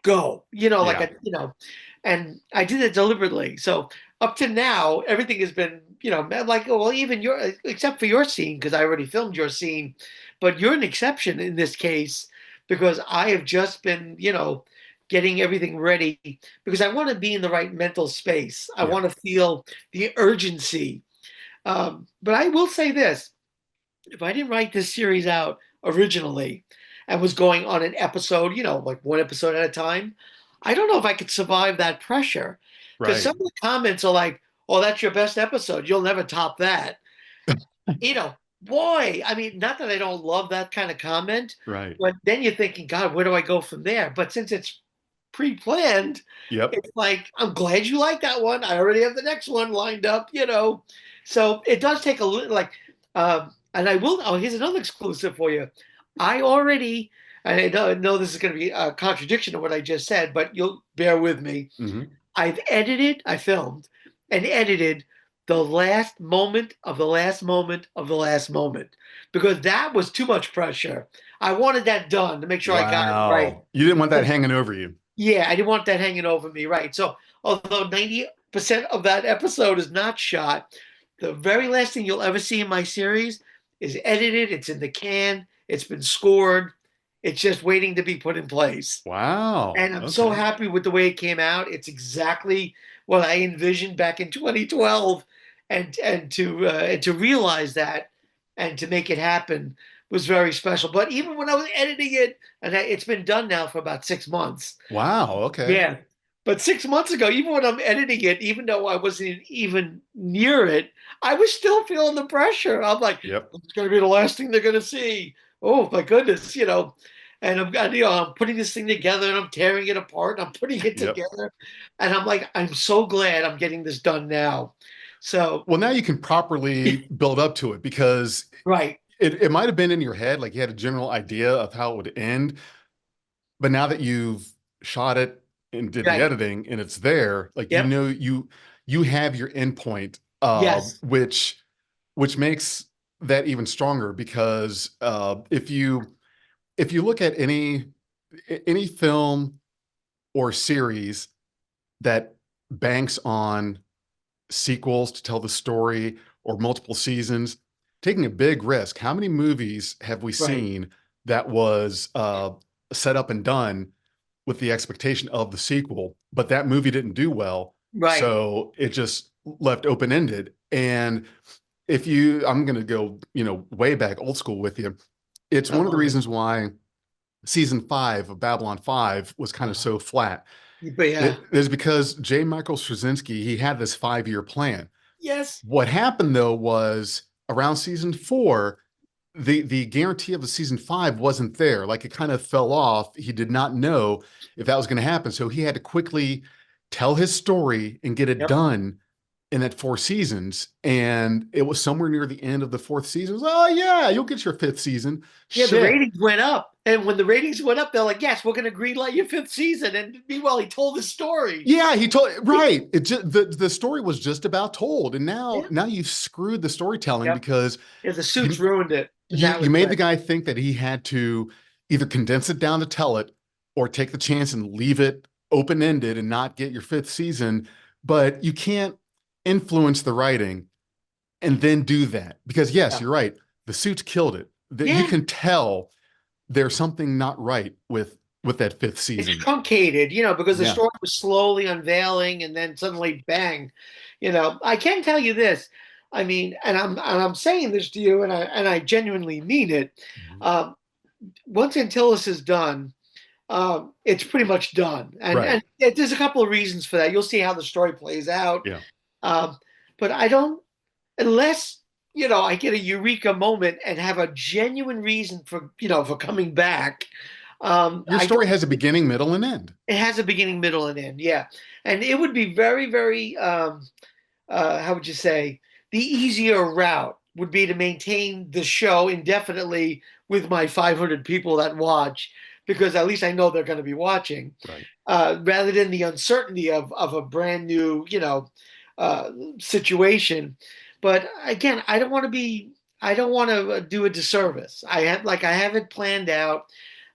[SPEAKER 2] go, like
[SPEAKER 1] Yeah.
[SPEAKER 2] and I did it deliberately. So up to now, everything has been, like, well, even except for your scene, because I already filmed your scene, but you're an exception in this case because I have just been, getting everything ready because I want to be in the right mental space. I
[SPEAKER 1] Yeah.
[SPEAKER 2] want to feel the urgency. But I will say this if I didn't write this series out originally and was going on an episode, like one episode at a time, I don't know if I could survive that pressure. Because
[SPEAKER 1] Right.
[SPEAKER 2] some of the comments are like, oh, that's your best episode. You'll never top that. You know, Boy, I mean, not that I don't love that kind of comment,
[SPEAKER 1] Right.
[SPEAKER 2] but then you're thinking, God, where do I go from there? But since it's pre-planned,
[SPEAKER 1] Yep.
[SPEAKER 2] it's like, I'm glad you like that one. I already have the next one lined up. So it does take a little like, and I will. Oh, here's another exclusive for you. I already, and I know this is going to be a contradiction to what I just said, but you'll bear with me.
[SPEAKER 1] Hmm.
[SPEAKER 2] I filmed and edited the last moment of the last moment of the last moment because that was too much pressure. I wanted that done to make sure I got it right.
[SPEAKER 1] Wow. You didn't want that hanging over you.
[SPEAKER 2] Yeah, I didn't want that hanging over me, right? So, although 90% of that episode is not shot, the very last thing you'll ever see in my series is edited. It's in the can. It's been scored. It's just waiting to be put in place.
[SPEAKER 1] Wow.
[SPEAKER 2] And I'm so
[SPEAKER 1] Okay.
[SPEAKER 2] happy with the way it came out. It's exactly what I envisioned back in 2012, and to realize that and to make it happen was very special. But even when I was editing it, and it's been done now for about 6 months.
[SPEAKER 1] Wow. Okay.
[SPEAKER 2] Yeah. But 6 months ago, even when I'm editing it, even though I wasn't even near it, I was still feeling the pressure. I'm like,
[SPEAKER 1] Yep.
[SPEAKER 2] it's going to be the last thing they're going to see. Oh my goodness. And I'm putting this thing together and I'm tearing it apart and I'm putting it
[SPEAKER 1] Yep.
[SPEAKER 2] together. And I'm like, I'm so glad I'm getting this done now. So,
[SPEAKER 1] Well, now you can properly build up to it because
[SPEAKER 2] right.
[SPEAKER 1] it might have been in your head, like you had a general idea of how it would end. But now that you've shot it and did the
[SPEAKER 2] Right.
[SPEAKER 1] editing and it's there, like
[SPEAKER 2] Yep.
[SPEAKER 1] you have your endpoint,
[SPEAKER 2] Yes.
[SPEAKER 1] which makes that even stronger because if you look at any film or series that banks on sequels to tell the story or multiple seasons, taking a big risk. How many movies have we
[SPEAKER 2] Right.
[SPEAKER 1] seen that was set up and done with the expectation of the sequel, but that movie didn't do well,
[SPEAKER 2] Right.
[SPEAKER 1] so it just left open ended? And if you, I'm going to go, way back old school with you. It's
[SPEAKER 2] I
[SPEAKER 1] one of the
[SPEAKER 2] love it.
[SPEAKER 1] reasons why season 5 of Babylon 5 was kind of
[SPEAKER 2] Uh,
[SPEAKER 1] so flat.
[SPEAKER 2] but yeah.
[SPEAKER 1] It is because J. Michael Straczynski, he had this 5-year plan.
[SPEAKER 2] Yes.
[SPEAKER 1] What happened though was around season 4, the guarantee of the season 5 wasn't there. Like it kind of fell off. He did not know if that was going to happen. So he had to quickly tell his story and get it
[SPEAKER 2] Yep.
[SPEAKER 1] done in that 4 seasons, and it was somewhere near the end of the fourth season. It was, oh yeah, you'll get your fifth season.
[SPEAKER 2] Yeah, the
[SPEAKER 1] Shit.
[SPEAKER 2] ratings went up. And when the ratings went up, they're like, yes, we're going to greenlight your fifth season. And meanwhile, he told the story.
[SPEAKER 1] Yeah, he told right. It just the story was just about told, and
[SPEAKER 2] Yeah.
[SPEAKER 1] now you've screwed the storytelling
[SPEAKER 2] Yep.
[SPEAKER 1] because
[SPEAKER 2] Yeah, the suits
[SPEAKER 1] you
[SPEAKER 2] ruined it in that
[SPEAKER 1] you made the
[SPEAKER 2] respect.
[SPEAKER 1] guy think that he had to either condense it down to tell it or take the chance and leave it open ended and not get your fifth season. But you can't influence the writing and then do that because yes,
[SPEAKER 2] Yeah.
[SPEAKER 1] you're right. The suits killed it. That you
[SPEAKER 2] Yeah.
[SPEAKER 1] can tell there's something not right with that fifth
[SPEAKER 2] It's
[SPEAKER 1] season.
[SPEAKER 2] truncated, because the
[SPEAKER 1] Yeah,
[SPEAKER 2] story was slowly unveiling and then suddenly bang. I can tell you this. I mean, and I'm saying this to you, and I genuinely mean it.
[SPEAKER 1] mhm.
[SPEAKER 2] Um, Once Antyllus is done, it's pretty much done. And
[SPEAKER 1] Right.
[SPEAKER 2] there's a couple of reasons for that. You'll see how the story plays out.
[SPEAKER 1] Yeah.
[SPEAKER 2] Um, but I don't, unless I get a eureka moment and have a genuine reason for coming back.
[SPEAKER 1] Your
[SPEAKER 2] I
[SPEAKER 1] story
[SPEAKER 2] don't.
[SPEAKER 1] has a beginning, middle, and end.
[SPEAKER 2] It has a beginning, middle, and end. Yeah, and it would be very, very. How would you say? The easier route would be to maintain the show indefinitely with my 500 people that watch, because at least I know they're going to be watching,
[SPEAKER 1] Right.
[SPEAKER 2] rather than the uncertainty of a brand new, uh, situation. But again, I don't want to be. I don't want to do a disservice. I have it planned out,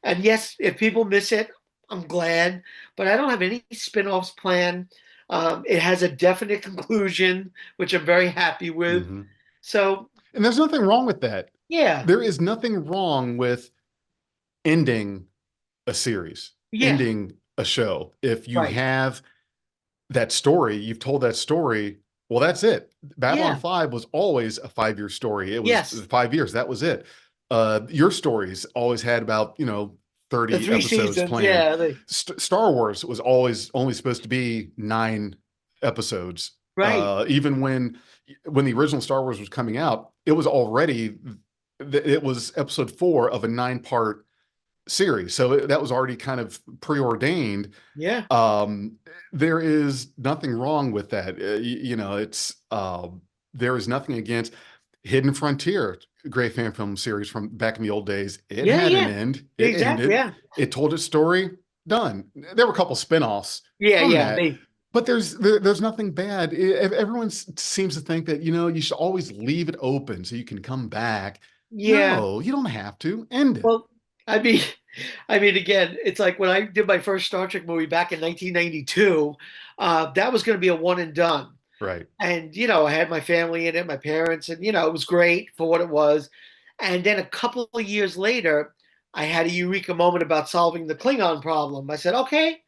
[SPEAKER 2] and yes, if people miss it, I'm glad. But I don't have any spin-offs planned. It has a definite conclusion, which I'm very happy with.
[SPEAKER 1] Hmm.
[SPEAKER 2] So
[SPEAKER 1] And there's nothing wrong with that.
[SPEAKER 2] yeah,
[SPEAKER 1] There is nothing wrong with ending a series,
[SPEAKER 2] yeah,
[SPEAKER 1] ending a show. If you
[SPEAKER 2] right,
[SPEAKER 1] have that story, you've told that story, well, that's it. Babylon
[SPEAKER 2] yeah,
[SPEAKER 1] 5 was always a 5 year story. It was
[SPEAKER 2] yes.
[SPEAKER 1] 5 years. That was it. Your stories always had about,
[SPEAKER 2] The
[SPEAKER 1] 30
[SPEAKER 2] three
[SPEAKER 1] episodes
[SPEAKER 2] seasons,
[SPEAKER 1] planned.
[SPEAKER 2] yeah,
[SPEAKER 1] Star Wars was always only supposed to be 9 episodes.
[SPEAKER 2] right,
[SPEAKER 1] Even when the original Star Wars was coming out, it was episode 4 of a 9 part series. So that was already kind of preordained.
[SPEAKER 2] yeah,
[SPEAKER 1] um, there is nothing wrong with that. It's there is nothing against Hidden Frontier, great fan film series from back in the old days. It
[SPEAKER 2] yeah,
[SPEAKER 1] had an
[SPEAKER 2] yeah,
[SPEAKER 1] end. It
[SPEAKER 2] exactly,
[SPEAKER 1] ended.
[SPEAKER 2] yeah,
[SPEAKER 1] It told its story. Done. There were a couple spinoffs
[SPEAKER 2] yeah,
[SPEAKER 1] from
[SPEAKER 2] yeah.
[SPEAKER 1] that, but there's nothing bad. Everyone seems to think that you should always leave it open so you can come back.
[SPEAKER 2] Yeah.
[SPEAKER 1] No, you don't have to end it.
[SPEAKER 2] Well, I mean, again, it's like when I did my first Star Trek movie back in 1992. That was going to be a one and done.
[SPEAKER 1] Right.
[SPEAKER 2] And I had my family in it, my parents, and it was great for what it was. And then a couple of years later, I had a eureka moment about solving the Klingon problem. I said, okay,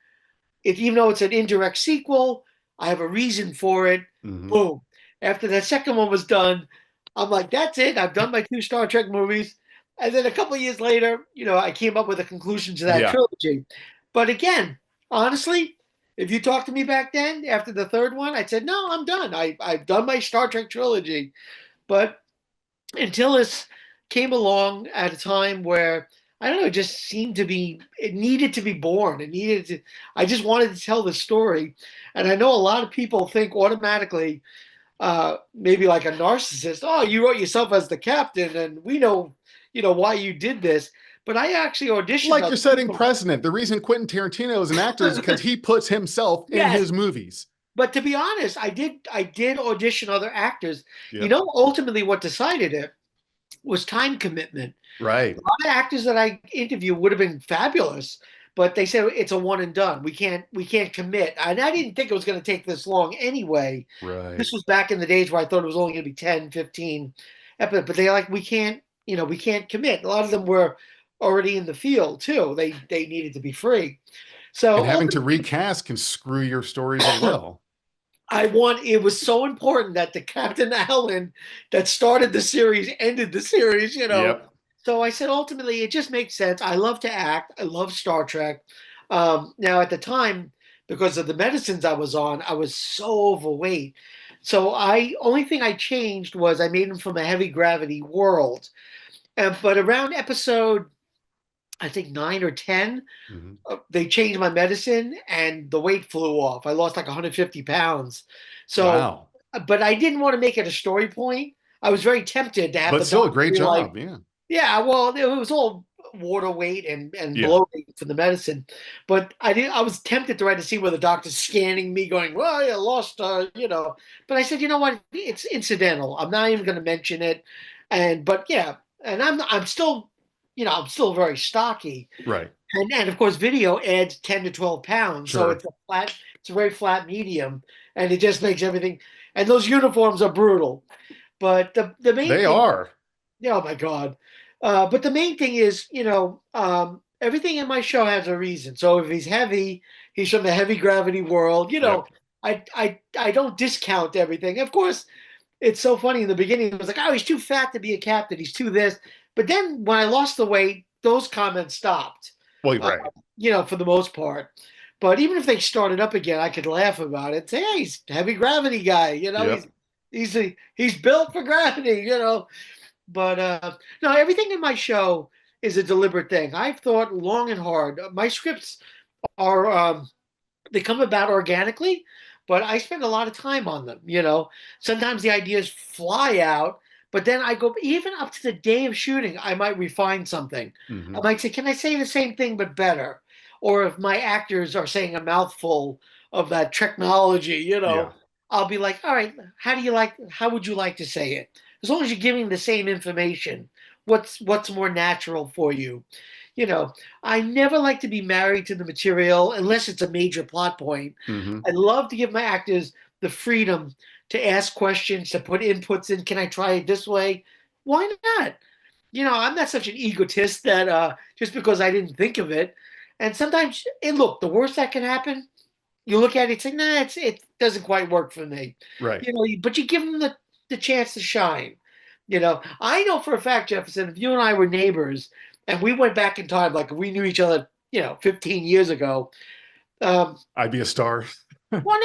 [SPEAKER 2] if even though it's an indirect sequel, I have a reason for it.
[SPEAKER 1] Hmm.
[SPEAKER 2] Boom. After that second one was done, I'm like, that's it. I've done my two Star Trek movies. And then a couple of years later, I came up with a conclusion to that
[SPEAKER 1] Yeah.
[SPEAKER 2] trilogy. But again, honestly, if you talked to me back then after the third one, I said, no, I'm done. I've done my Star Trek trilogy. But until this came along at a time where I don't know, it just seemed to be it needed to be born. It needed to I just wanted to tell the story. And I know a lot of people think automatically, maybe like a narcissist, oh, you wrote yourself as the captain, and we know, why you did this. But I actually auditioned
[SPEAKER 1] Like
[SPEAKER 2] other
[SPEAKER 1] you're setting
[SPEAKER 2] people.
[SPEAKER 1] precedent. The reason Quentin Tarantino is an actor is because he puts himself in
[SPEAKER 2] Yes.
[SPEAKER 1] his movies.
[SPEAKER 2] But to be honest, I did audition other actors.
[SPEAKER 1] Yep.
[SPEAKER 2] Ultimately what decided it was time commitment. A
[SPEAKER 1] Right.
[SPEAKER 2] lot of actors that I interview would have been fabulous, but they said it's a one and done. We can't commit. And I didn't think it was going to take this long anyway.
[SPEAKER 1] Right.
[SPEAKER 2] This was back in the days where I thought it was only going to be 10, 15 episodes, but they're like, we can't commit. A lot of them were already in the field too. They needed to be free.
[SPEAKER 1] And
[SPEAKER 2] So
[SPEAKER 1] having to recast can screw your stories as well.
[SPEAKER 2] it was so important that the Captain Allen that started the series ended the series.
[SPEAKER 1] Yep.
[SPEAKER 2] So I said ultimately it just makes sense. I love to act. I love Star Trek. Now at the time, because of the medicines I was on, I was so overweight. So I only thing I changed was I made him from a heavy gravity world. But around episode I think 9 or 10,
[SPEAKER 1] Hmm.
[SPEAKER 2] they changed my medicine and the weight flew off. I lost like 150 pounds. So
[SPEAKER 1] Wow.
[SPEAKER 2] but I didn't want to make it a story point. I was very tempted to have
[SPEAKER 1] But
[SPEAKER 2] the
[SPEAKER 1] still a
[SPEAKER 2] doctor
[SPEAKER 1] great
[SPEAKER 2] be like,
[SPEAKER 1] job. Yeah.
[SPEAKER 2] yeah, well, it was all water weight and
[SPEAKER 1] Yeah.
[SPEAKER 2] bloating for the medicine. But I did. I was tempted to write a scene where the doctor's scanning me, going, "Well, I lost, you know." But I said, you know what? It's incidental. I'm not even going to mention it. And but yeah, and I'm still, I'm still very stocky.
[SPEAKER 1] Right.
[SPEAKER 2] And of course, video adds 10 to 12 pounds, so
[SPEAKER 1] Sure.
[SPEAKER 2] it's a very flat medium, and it just makes everything. And those uniforms are brutal. But the main
[SPEAKER 1] They
[SPEAKER 2] thing,
[SPEAKER 1] are.
[SPEAKER 2] oh my God. But the main thing is, everything in my show has a reason. So if he's heavy, he's from the heavy gravity world.
[SPEAKER 1] Yep.
[SPEAKER 2] I don't discount everything. Of course, it's so funny in the beginning. It was like, oh, he's too fat to be a captain. He's too this. But then when I lost the weight, those comments stopped.
[SPEAKER 1] Well,
[SPEAKER 2] Uh,
[SPEAKER 1] right.
[SPEAKER 2] for the most part. But even if they started up again, I could laugh about it. Say, hey, he's a heavy gravity guy.
[SPEAKER 1] Yep.
[SPEAKER 2] He's built for gravity. But no, everything in my show is a deliberate thing. I've thought long and hard. My scripts are they come about organically, but I spend a lot of time on them. Sometimes the ideas fly out, but then I go even up to the day of shooting. I might refine something. I
[SPEAKER 1] Hmm.
[SPEAKER 2] might say, "Can I say the same thing but better?" Or if my actors are saying a mouthful of that technology,
[SPEAKER 1] Yeah.
[SPEAKER 2] I'll be like, "All right, how would you like to say it? As long as you're giving the same information, what's more natural for you?" You know, I never like to be married to the material unless it's a major plot point.
[SPEAKER 1] Hmm.
[SPEAKER 2] I love to give my actors the freedom to ask questions, to put inputs in. Can I try it this way? Why not? I'm not such an egotist that just because I didn't think of it. And sometimes, and look, the worst that can happen, you look at it, say, nah, it doesn't quite work for me.
[SPEAKER 1] Right.
[SPEAKER 2] But you give them the chance to shine. I know for a fact, Jefferson, if you and I were neighbors and we went back in time, like if we knew each other, 15 years ago, um,
[SPEAKER 1] I'd be a star.
[SPEAKER 2] well,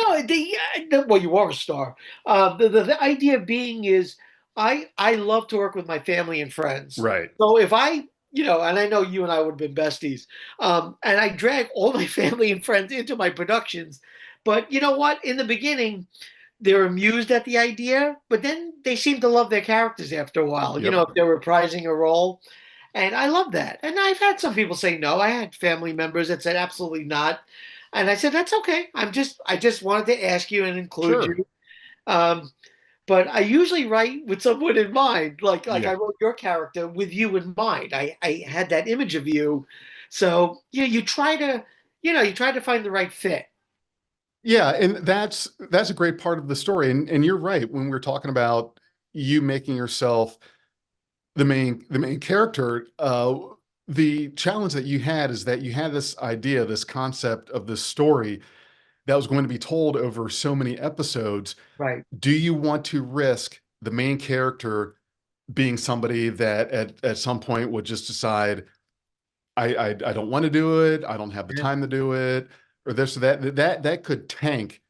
[SPEAKER 2] no, well, you are a star. The idea being is, I love to work with my family and friends.
[SPEAKER 1] Right.
[SPEAKER 2] So if and I know you and I would have been besties, and I drag all my family and friends into my productions. But you know what? In the beginning, they're amused at the idea, but then they seem to love their characters after a while.
[SPEAKER 1] Yep.
[SPEAKER 2] If they're reprising a role, and I love that. And I've had some people say no. I had family members that said absolutely not. And I said, that's okay. I just wanted to ask you and include
[SPEAKER 1] Sure.
[SPEAKER 2] you. Um, but I usually write with someone in mind. Like I
[SPEAKER 1] Yeah.
[SPEAKER 2] wrote your character with you in mind. I had that image of you. So, you try to find the right fit.
[SPEAKER 1] Yeah, and that's a great part of the story. And you're right when we're talking about you making yourself the main character. The challenge that you had is that you had this idea, this concept of this story that was going to be told over so many episodes.
[SPEAKER 2] Right.
[SPEAKER 1] Do you want to risk the main character being somebody that at some point would just decide, I don't want to do it, I don't have the
[SPEAKER 2] Yeah.
[SPEAKER 1] time to do it, or this or that could tank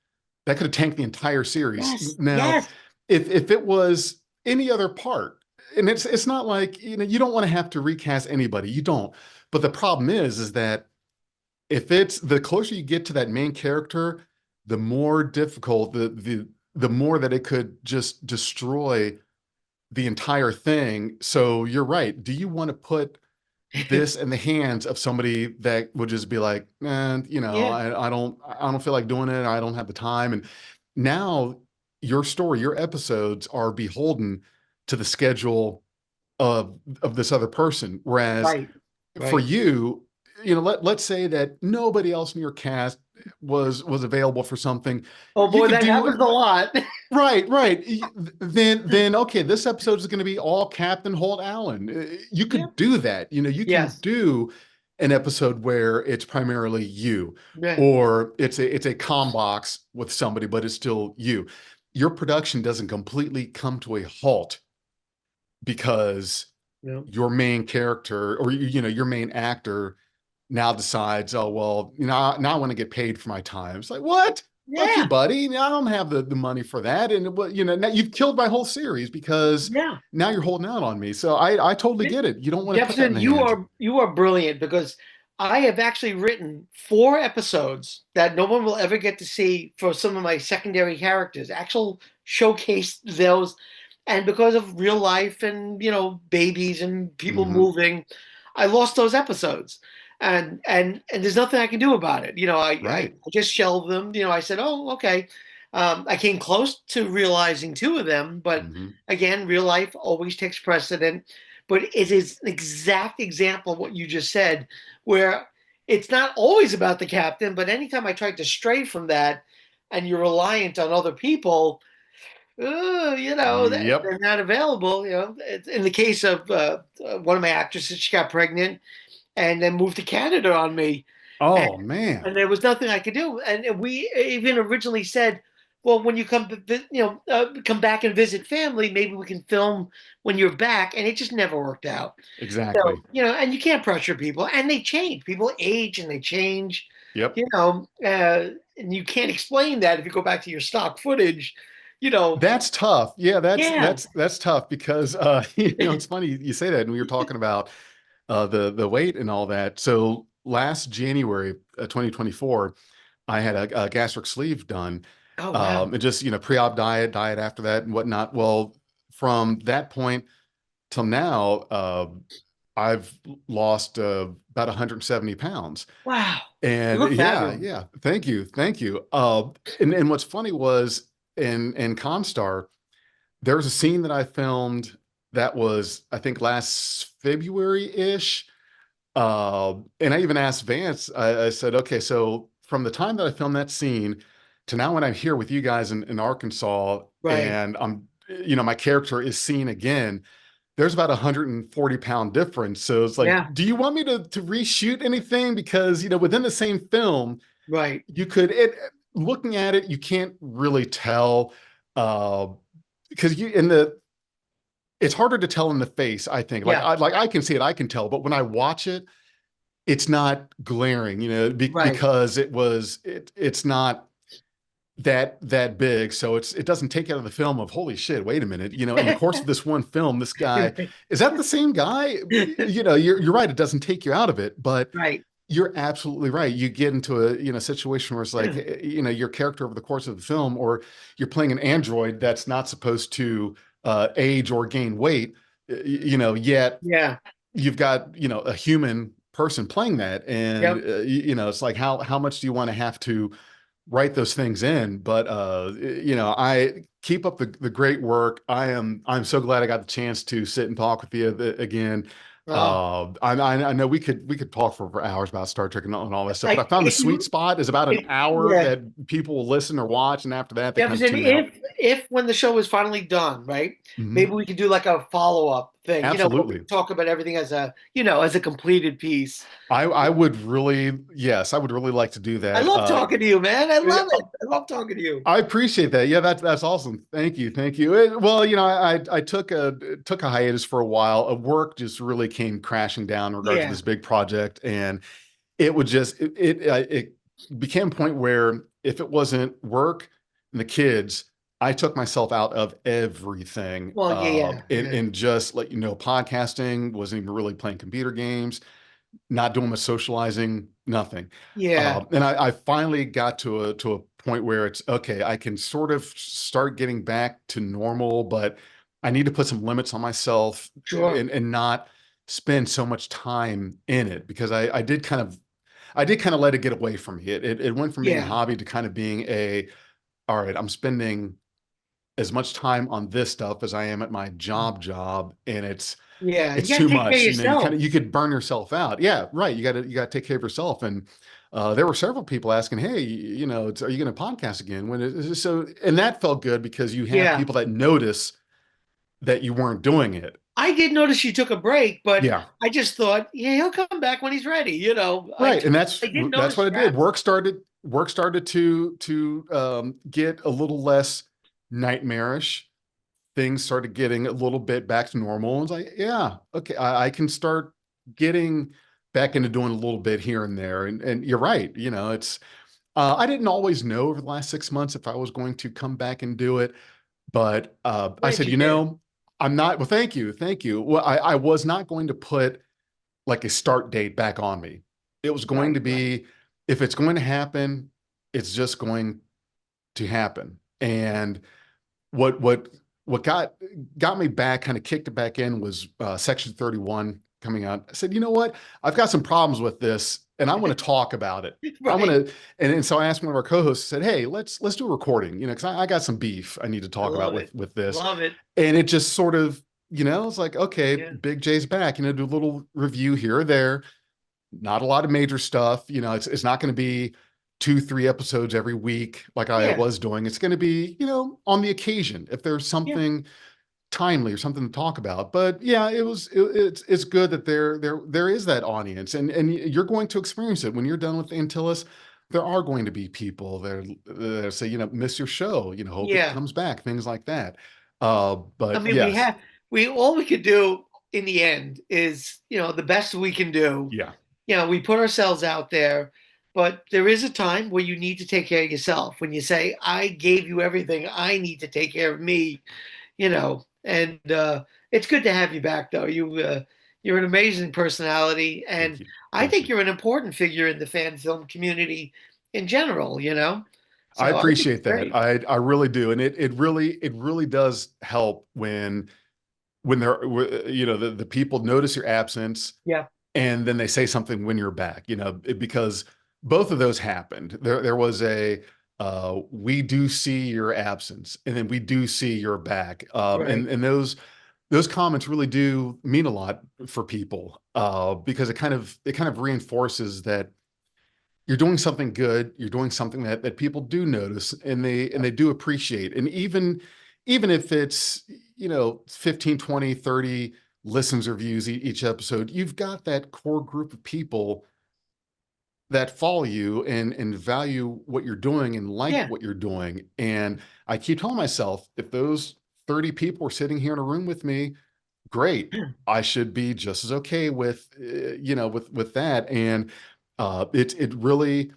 [SPEAKER 1] that could have tanked the entire series.
[SPEAKER 2] Yes.
[SPEAKER 1] Now,
[SPEAKER 2] Yes.
[SPEAKER 1] if it was any other part, and it's not like, you don't want to have to recast anybody, you don't. But the problem is that if it's the closer you get to that main character, the more difficult the more that it could just destroy the entire thing. So you're right. Do you want to put this in the hands of somebody that would just be like, man,
[SPEAKER 2] Yeah.
[SPEAKER 1] I don't feel like doing it. I don't have the time. And now your story, your episodes are beholden to the schedule of this other person. Whereas
[SPEAKER 2] Right.
[SPEAKER 1] for
[SPEAKER 2] Right.
[SPEAKER 1] you, let's say that nobody else in your cast was available for something.
[SPEAKER 2] Oh
[SPEAKER 1] You
[SPEAKER 2] boy,
[SPEAKER 1] could
[SPEAKER 2] that
[SPEAKER 1] do
[SPEAKER 2] happens a lot.
[SPEAKER 1] right, right. Then okay, this episode is going to be all Captain Holt Allen. You
[SPEAKER 2] Yeah.
[SPEAKER 1] could do that. You can
[SPEAKER 2] Yes.
[SPEAKER 1] do an episode where it's primarily you,
[SPEAKER 2] Yeah.
[SPEAKER 1] or it's a com box with somebody, but it's still you. Your production doesn't completely come to a halt because
[SPEAKER 2] Yeah.
[SPEAKER 1] your main character, or your main actor now decides, oh well, now I want to get paid for my time. It's like, what? Fuck you,
[SPEAKER 2] Yeah.
[SPEAKER 1] buddy. I don't have the money for that. And now you've killed my whole series because
[SPEAKER 2] Yeah.
[SPEAKER 1] now you're holding out on me. So I totally
[SPEAKER 2] Yeah.
[SPEAKER 1] get it. You don't want to put that in
[SPEAKER 2] Jefferson,
[SPEAKER 1] the
[SPEAKER 2] you
[SPEAKER 1] hands.
[SPEAKER 2] are brilliant because I have actually written 4 episodes that no one will ever get to see for some of my secondary characters. Actual showcase those, and because of real life and babies and people
[SPEAKER 1] Hmm.
[SPEAKER 2] moving, I lost those episodes, and there's nothing I can do about it. I
[SPEAKER 1] Right.
[SPEAKER 2] just shelved them. I said, oh, okay. I came close to realizing 2 of them, but
[SPEAKER 1] Hmm.
[SPEAKER 2] again, real life always takes precedent. But it is an exact example of what you just said, where it's not always about the captain, but anytime I tried to stray from that and you're reliant on other people,
[SPEAKER 1] Yep.
[SPEAKER 2] they're not available. In the case of one of my actresses, she got pregnant and then moved to Canada on me, and
[SPEAKER 1] Oh man.
[SPEAKER 2] and there was nothing I could do. And we even originally said, well, when you come back and visit family, maybe we can film when you're back, and it just never worked out. So,
[SPEAKER 1] Exactly.
[SPEAKER 2] and you can't pressure people, and they change. People age and they change,
[SPEAKER 1] Yep.
[SPEAKER 2] and you can't explain that if you go back to your stock footage, you know.
[SPEAKER 1] That's tough. Yeah, that's
[SPEAKER 2] Yeah.
[SPEAKER 1] that's that's tough because it's funny you say that, and we were talking about the weight and all that. So last January, 2024, I had a gastric sleeve done.
[SPEAKER 2] Oh, wow.
[SPEAKER 1] And just pre-op diet after that and whatnot. Well, from that point till now, I've lost about 170 pounds.
[SPEAKER 2] Wow. You
[SPEAKER 1] And
[SPEAKER 2] look
[SPEAKER 1] yeah,
[SPEAKER 2] fabulous.
[SPEAKER 1] yeah. Thank you. Thank you. And what's funny was in Comstar, there was a scene that I filmed that was, I think, last February-ish. And I even asked Vance, I said, okay, so from the time that I filmed that scene to now when I'm here with you guys in Arkansas
[SPEAKER 2] Right.
[SPEAKER 1] and my character is seen again, there's about 140-pound difference. So it's like,
[SPEAKER 2] Yeah.
[SPEAKER 1] do you want me to reshoot anything? Because, within the same film,
[SPEAKER 2] Right.
[SPEAKER 1] you could, looking at it, you can't really tell, uh, because it's harder to tell in the face, I think. Like
[SPEAKER 2] Yeah.
[SPEAKER 1] I can see it, I can tell, but when I watch it, it's not glaring,
[SPEAKER 2] Right.
[SPEAKER 1] because it's not that big, so it doesn't take out of the film of holy shit, wait a minute, in the course of this one film, this guy is that the same guy? You're right, it doesn't take you out of it, but
[SPEAKER 2] Right.
[SPEAKER 1] you're absolutely right. You get into a situation where it's like your character over the course of the film, or you're playing an android that's not supposed to age or gain weight, yet
[SPEAKER 2] Yeah.
[SPEAKER 1] you've got a human person playing that, and
[SPEAKER 2] Yep.
[SPEAKER 1] it's like how much do you want to have to write those things in? But I keep up the great work. I'm so glad I got the chance to sit and talk with you again.
[SPEAKER 2] Oh,
[SPEAKER 1] I know we could talk for hours about Star Trek and all that stuff, but I
[SPEAKER 2] I
[SPEAKER 1] found the
[SPEAKER 2] if
[SPEAKER 1] sweet
[SPEAKER 2] you
[SPEAKER 1] spot is about an
[SPEAKER 2] if
[SPEAKER 1] hour
[SPEAKER 2] yeah.
[SPEAKER 1] that people will listen or watch, and after that they kind of
[SPEAKER 2] Jefferson,
[SPEAKER 1] tune out.
[SPEAKER 2] if when the show is finally done, right?
[SPEAKER 1] Hmm.
[SPEAKER 2] Maybe we could do like a follow-up thing, where we
[SPEAKER 1] Absolutely.
[SPEAKER 2] talk about everything as a completed piece.
[SPEAKER 1] I would really, yes, I would really like to do
[SPEAKER 2] I
[SPEAKER 1] that.
[SPEAKER 2] love talking to you, man. I
[SPEAKER 1] Yeah,
[SPEAKER 2] love it. I love talking to you.
[SPEAKER 1] I appreciate that. Yeah, that's awesome. Thank you, thank you. Well, I took a hiatus for a while. Work just really came crashing down in regards to
[SPEAKER 2] Yeah.
[SPEAKER 1] this big project, and it would just it became a point where if it wasn't work and the kids, I took myself out of everything.
[SPEAKER 2] Well, yeah, yeah, yeah.
[SPEAKER 1] And just let podcasting, wasn't even really playing computer games, not doing much socializing, nothing.
[SPEAKER 2] Yeah.
[SPEAKER 1] And I finally got to a point where it's okay. I can sort of start getting back to normal, but I need to put some limits on myself,
[SPEAKER 2] Sure.
[SPEAKER 1] and not spend so much time in it, because I did kind of let it get away from me. It went from being a
[SPEAKER 2] Yeah.
[SPEAKER 1] hobby to kind of being all right, I'm spending as much time on this stuff as I am at my job, and
[SPEAKER 2] Yeah. You
[SPEAKER 1] it's
[SPEAKER 2] gotta
[SPEAKER 1] too
[SPEAKER 2] take care of
[SPEAKER 1] much.
[SPEAKER 2] yourself.
[SPEAKER 1] You could burn yourself out. Yeah, right. You gotta take care of yourself. And there were several people asking, hey, are you going to podcast again? And that felt good because you have
[SPEAKER 2] Yeah.
[SPEAKER 1] people that notice that you weren't doing it.
[SPEAKER 2] I did notice you took a break, but
[SPEAKER 1] Yeah,
[SPEAKER 2] I just thought, yeah, he'll come back when he's ready.
[SPEAKER 1] right. And
[SPEAKER 2] I
[SPEAKER 1] that's
[SPEAKER 2] did
[SPEAKER 1] that's
[SPEAKER 2] notice
[SPEAKER 1] what it
[SPEAKER 2] that.
[SPEAKER 1] did. Work started to get a little less nightmarish. Things started getting a little bit back to normal. And it's like, yeah, okay, I can start getting back into doing a little bit here and there. And you're right. It's I didn't always know over the last 6 months if I was going to come back and do it, but I
[SPEAKER 2] Glad
[SPEAKER 1] said,
[SPEAKER 2] you did.
[SPEAKER 1] I'm not. Well, thank you, thank you. Well, I was not going to put like a start date back on me. It was going
[SPEAKER 2] Right,
[SPEAKER 1] to
[SPEAKER 2] right.
[SPEAKER 1] be, if it's going to happen, it's just going to happen. And what what what got me back, kind of kicked it back in, was Section 31 coming out. I said, you know what? I've got some problems with this, and I want to talk about it. I want
[SPEAKER 2] Right.
[SPEAKER 1] to, and so I asked one of our co-hosts. Said, hey, let's do a recording. Because I got some beef I need to
[SPEAKER 2] I
[SPEAKER 1] talk about
[SPEAKER 2] love it.
[SPEAKER 1] with this,
[SPEAKER 2] Love it.
[SPEAKER 1] and it just sort of, it's like, okay,
[SPEAKER 2] Yeah.
[SPEAKER 1] Big J's back. Do a little review here or there. Not a lot of major stuff. It's not going to be 2, 3 episodes every week like I
[SPEAKER 2] Yeah.
[SPEAKER 1] was doing. It's going to be, on the occasion if there's
[SPEAKER 2] Yeah.
[SPEAKER 1] something timely or something to talk about. But yeah, it's good that there is that audience, and you're going to experience it when you're done with Antyllus. There are going to be people that say, miss your show, hope it
[SPEAKER 2] Yeah.
[SPEAKER 1] comes back, things like that.
[SPEAKER 2] I
[SPEAKER 1] But
[SPEAKER 2] mean,
[SPEAKER 1] yes,
[SPEAKER 2] we all we could do in the end is, the best we can do.
[SPEAKER 1] yeah,
[SPEAKER 2] We put ourselves out there, but there is a time where you need to take care of yourself. When you say, I gave you everything, I need to take care of me, and it's good to have you back though. You're an amazing personality,
[SPEAKER 1] thank
[SPEAKER 2] and
[SPEAKER 1] you,
[SPEAKER 2] I
[SPEAKER 1] thank
[SPEAKER 2] think
[SPEAKER 1] you.
[SPEAKER 2] you're an important figure in the fan film community in general.
[SPEAKER 1] I
[SPEAKER 2] So I think it's
[SPEAKER 1] appreciate that.
[SPEAKER 2] great.
[SPEAKER 1] I really do, and it really does help when the people notice your absence,
[SPEAKER 2] Yeah.
[SPEAKER 1] and then they say something when you're back. Because both of those happened. There was a we do see your absence, and then we do see you're back.
[SPEAKER 2] Right.
[SPEAKER 1] And those comments really do mean a lot for people, because it kind of reinforces that you're doing something good, you're doing something that people do notice, and they do appreciate. And even if it's 15, 20, 30 listens or views each episode, you've got that core group of people that follow you and value what you're doing and like
[SPEAKER 2] Yeah.
[SPEAKER 1] what you're doing. And I keep telling myself, if those 30 people were sitting here in a room with me, great. I should be just as okay with with that. And it really,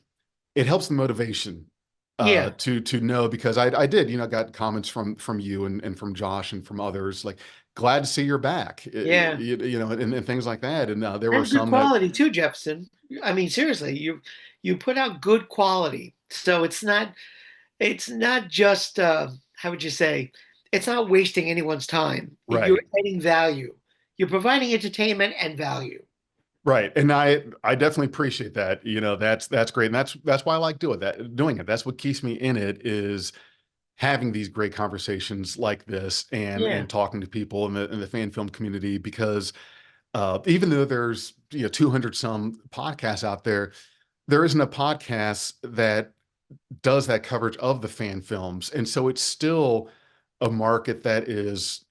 [SPEAKER 1] it helps the motivation,
[SPEAKER 2] Yeah.
[SPEAKER 1] to know, because I did, got comments from you and from Josh and from others, like, glad to see you're back,
[SPEAKER 2] Yeah.
[SPEAKER 1] and things like that. And there were
[SPEAKER 2] And good
[SPEAKER 1] some that,
[SPEAKER 2] quality too, Jefferson. I mean, seriously, you put out good quality. So it's not just how would you say? It's not wasting anyone's time. You're
[SPEAKER 1] right,
[SPEAKER 2] adding value. You're providing entertainment and value.
[SPEAKER 1] right. And I definitely appreciate that. That's great. And that's why I like doing it. That's what keeps me in it, is having these great conversations like this, and
[SPEAKER 2] Yeah.
[SPEAKER 1] talking to people in the fan film community, because even though there's 200 some podcasts out there, there isn't a podcast that does that coverage of the fan films, and so it's still a market that is,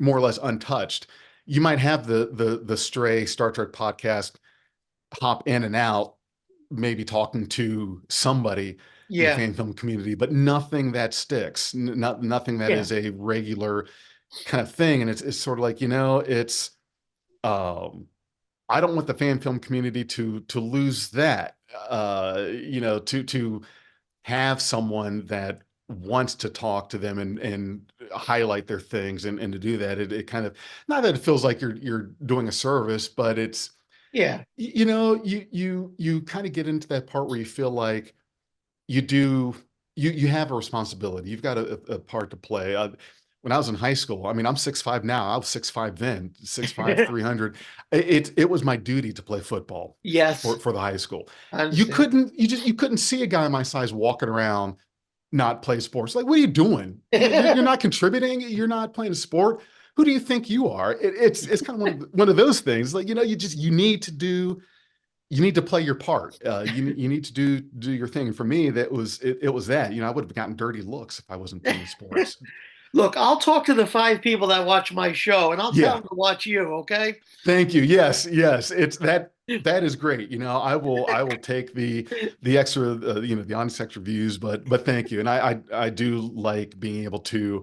[SPEAKER 1] more or less untouched. You might have the stray Star Trek podcast hop in and out, maybe talking to somebody in the
[SPEAKER 2] Yeah.
[SPEAKER 1] fan film community, but nothing that sticks, nothing that
[SPEAKER 2] Yeah.
[SPEAKER 1] is a regular kind of thing. And it's sort of like, it's, um, I don't want the fan film community to lose that, to have someone that wants to talk to them and highlight their things, and to do that, it kind of, not that it feels like you're doing a service, but it's,
[SPEAKER 2] Yeah.
[SPEAKER 1] you kind of get into that part where you feel like you do, you have a responsibility. You've got a part to play. When I was in high school, I mean, I'm 6'5" now. I was 6'5" then, 6'5", 300. It was my duty to play football
[SPEAKER 2] Yes.
[SPEAKER 1] for the high school.
[SPEAKER 2] I
[SPEAKER 1] You
[SPEAKER 2] understand.
[SPEAKER 1] couldn't, you couldn't see a guy my size walking around not play sports. Like, what are you doing? You're not contributing. You're not playing a sport. Who do you think you are? It's kind of one of those things. Like, you need to play your part. You need to do your thing. And for me, it was that. I would have gotten dirty looks if I wasn't playing sports.
[SPEAKER 2] Look, I'll talk to the 5 people that watch my show, and I'll tell
[SPEAKER 1] Yeah.
[SPEAKER 2] them to watch you. Okay.
[SPEAKER 1] Thank you. Yes, yes. It's that is great. I will take the extra, the honest extra views, but thank you. And I do like being able to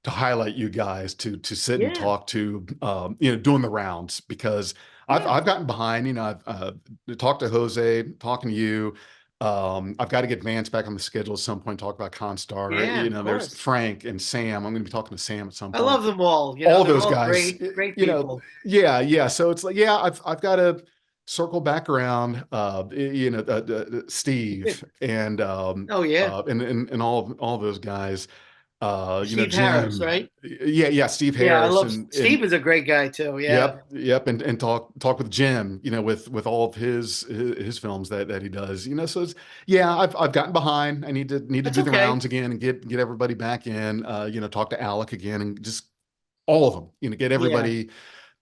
[SPEAKER 1] highlight you guys, to sit and
[SPEAKER 2] Yeah.
[SPEAKER 1] talk to, doing the rounds, because
[SPEAKER 2] Yeah.
[SPEAKER 1] I've gotten behind. I've talked to Jose, talking to you. I've got to get Vance back on the schedule at some point, talk about Constar.
[SPEAKER 2] Yeah. Of
[SPEAKER 1] There's
[SPEAKER 2] course.
[SPEAKER 1] Frank and Sam. I'm going to be talking to Sam at some
[SPEAKER 2] I
[SPEAKER 1] point.
[SPEAKER 2] love them all.
[SPEAKER 1] All
[SPEAKER 2] They're
[SPEAKER 1] those
[SPEAKER 2] all
[SPEAKER 1] guys,
[SPEAKER 2] great, great people.
[SPEAKER 1] yeah, yeah. So it's like, yeah, I've got to circle back around, Steve
[SPEAKER 2] Oh yeah,
[SPEAKER 1] and all of those guys,
[SPEAKER 2] Steve Harris,
[SPEAKER 1] Jim.
[SPEAKER 2] right?
[SPEAKER 1] Yeah, Steve
[SPEAKER 2] Yeah, I
[SPEAKER 1] Harris
[SPEAKER 2] love
[SPEAKER 1] and
[SPEAKER 2] Steve is a great guy too. Yeah,
[SPEAKER 1] yep, and talk with Jim, with all of his films that he does, so it's, yeah, I've gotten behind. I need to
[SPEAKER 2] that's
[SPEAKER 1] do the
[SPEAKER 2] okay.
[SPEAKER 1] rounds again and get everybody back in, talk to Alec again and just all of them, get
[SPEAKER 2] Yeah,
[SPEAKER 1] everybody.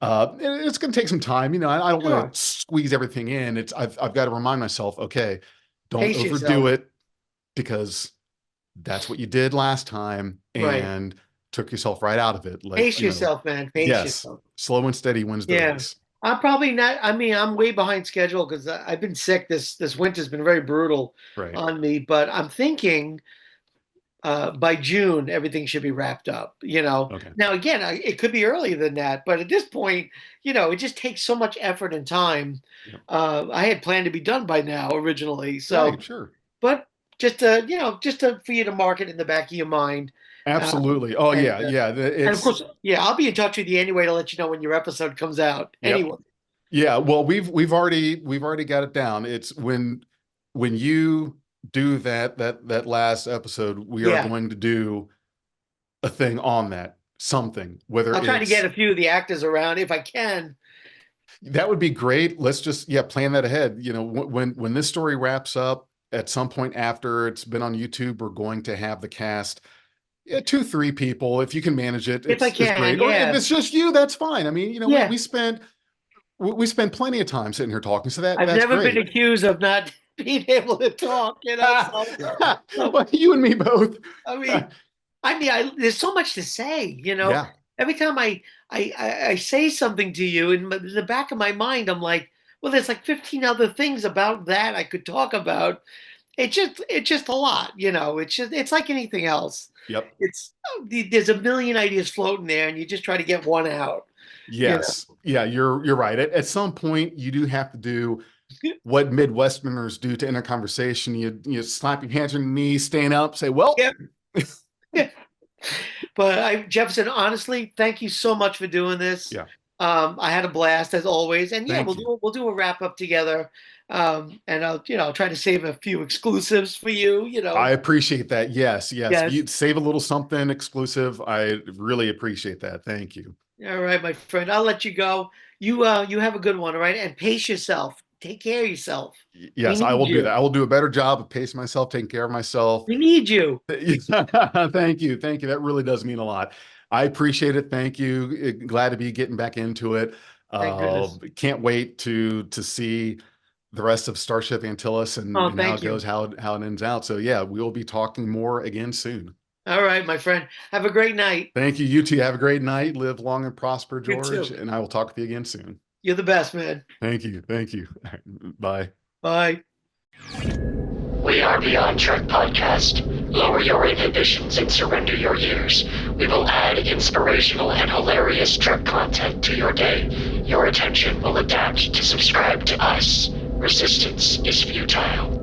[SPEAKER 1] It's going to take some time. I don't want
[SPEAKER 2] sure.
[SPEAKER 1] to squeeze everything in. I've got to remind myself, okay, don't
[SPEAKER 2] Pace
[SPEAKER 1] overdo
[SPEAKER 2] yourself.
[SPEAKER 1] it because that's what you did last time
[SPEAKER 2] Right.
[SPEAKER 1] and took yourself right out of it. Like,
[SPEAKER 2] Pace yourself, man. Pace
[SPEAKER 1] yes,
[SPEAKER 2] yourself.
[SPEAKER 1] slow and steady wins the
[SPEAKER 2] Yeah.
[SPEAKER 1] race.
[SPEAKER 2] I'm probably not. I mean, I'm way behind schedule because I've been sick. This winter's been very brutal
[SPEAKER 1] Right.
[SPEAKER 2] on me. But I'm thinking by June everything should be wrapped up.
[SPEAKER 1] Okay.
[SPEAKER 2] Now again, it could be earlier than that, but at this point, it just takes so much effort and time.
[SPEAKER 1] Yep.
[SPEAKER 2] I had planned to be done by now originally,
[SPEAKER 1] Right.
[SPEAKER 2] so
[SPEAKER 1] Sure.
[SPEAKER 2] but just to for you to mark it in the back of your mind. Uh,
[SPEAKER 1] Absolutely. Oh
[SPEAKER 2] and
[SPEAKER 1] yeah. Yeah.
[SPEAKER 2] and of
[SPEAKER 1] It's,
[SPEAKER 2] course, yeah, I'll be in touch with you anyway to let you know when your episode comes out.
[SPEAKER 1] yep.
[SPEAKER 2] Anyway,
[SPEAKER 1] Yeah. Well, we've already got it down. It's when you do that last episode, we are
[SPEAKER 2] yeah,
[SPEAKER 1] going to do a thing on that, something, whether
[SPEAKER 2] I'll try to get
[SPEAKER 1] it's,
[SPEAKER 2] a few of the actors around if I can.
[SPEAKER 1] that would be great. Let's just, yeah, plan that ahead. When this story wraps up at some point after it's been on YouTube, we're going to have the cast, yeah, two, three people. If you can manage it,
[SPEAKER 2] If I
[SPEAKER 1] it's
[SPEAKER 2] can,
[SPEAKER 1] great. Or if
[SPEAKER 2] yeah,
[SPEAKER 1] it's just you, that's fine. I mean, we
[SPEAKER 2] yeah.
[SPEAKER 1] we spent we spend plenty of time sitting here talking, so
[SPEAKER 2] I've
[SPEAKER 1] that's
[SPEAKER 2] never been
[SPEAKER 1] great.
[SPEAKER 2] accused of not being able to talk, so
[SPEAKER 1] Well, you and me both.
[SPEAKER 2] I mean, there's so much to say.
[SPEAKER 1] Yeah.
[SPEAKER 2] Every time I say something to you, in the back of my mind, I'm like, well, there's like 15 other things about that I could talk about. It's just a lot. It's like anything else.
[SPEAKER 1] Yep.
[SPEAKER 2] It's there's a million ideas floating there, and you just try to get one out. You know.
[SPEAKER 1] Yes. Yeah, you're right. At some point, you do have to do what Midwesterners do to end a conversation. You slap your hands on your knees, stand up, say, "Well,
[SPEAKER 2] Yeah. But Jefferson, honestly, thank you so much for doing this.
[SPEAKER 1] yeah,
[SPEAKER 2] I had a blast as always, and yeah,
[SPEAKER 1] thank you.
[SPEAKER 2] we'll do a wrap up together. And I'll try to save a few exclusives for you.
[SPEAKER 1] I appreciate that. Yes, yes.
[SPEAKER 2] Yes.
[SPEAKER 1] You save a little something exclusive. I really appreciate that. Thank you.
[SPEAKER 2] All right, my friend. I'll let you go. You have a good one, all right? And pace yourself. Take care of yourself. We
[SPEAKER 1] Yes, I
[SPEAKER 2] need
[SPEAKER 1] will do that.
[SPEAKER 2] you.
[SPEAKER 1] I will do a better job of pacing myself, taking care of myself.
[SPEAKER 2] We need you.
[SPEAKER 1] Thank you. Thank you. That really does mean a lot. I appreciate it. Thank you. Glad to be getting back into it.
[SPEAKER 2] Thank goodness.
[SPEAKER 1] Can't wait to see the rest of Starship Antyllus
[SPEAKER 2] Oh,
[SPEAKER 1] and how it
[SPEAKER 2] thank you.
[SPEAKER 1] goes, how it ends out. So yeah, we will be talking more again soon.
[SPEAKER 2] All right, my friend. Have a great night.
[SPEAKER 1] Thank you. You two have a great night. Live long and prosper,
[SPEAKER 2] You
[SPEAKER 1] George.
[SPEAKER 2] too.
[SPEAKER 1] And I will talk with you again soon.
[SPEAKER 2] You're the best, man.
[SPEAKER 1] Thank you. Thank you. All right, bye.
[SPEAKER 2] Bye.
[SPEAKER 3] We are Beyond Trek Podcast. Lower your inhibitions and surrender your ears. We will add inspirational and hilarious Trek content to your day. Your attention will adapt to subscribe to us. Resistance is futile.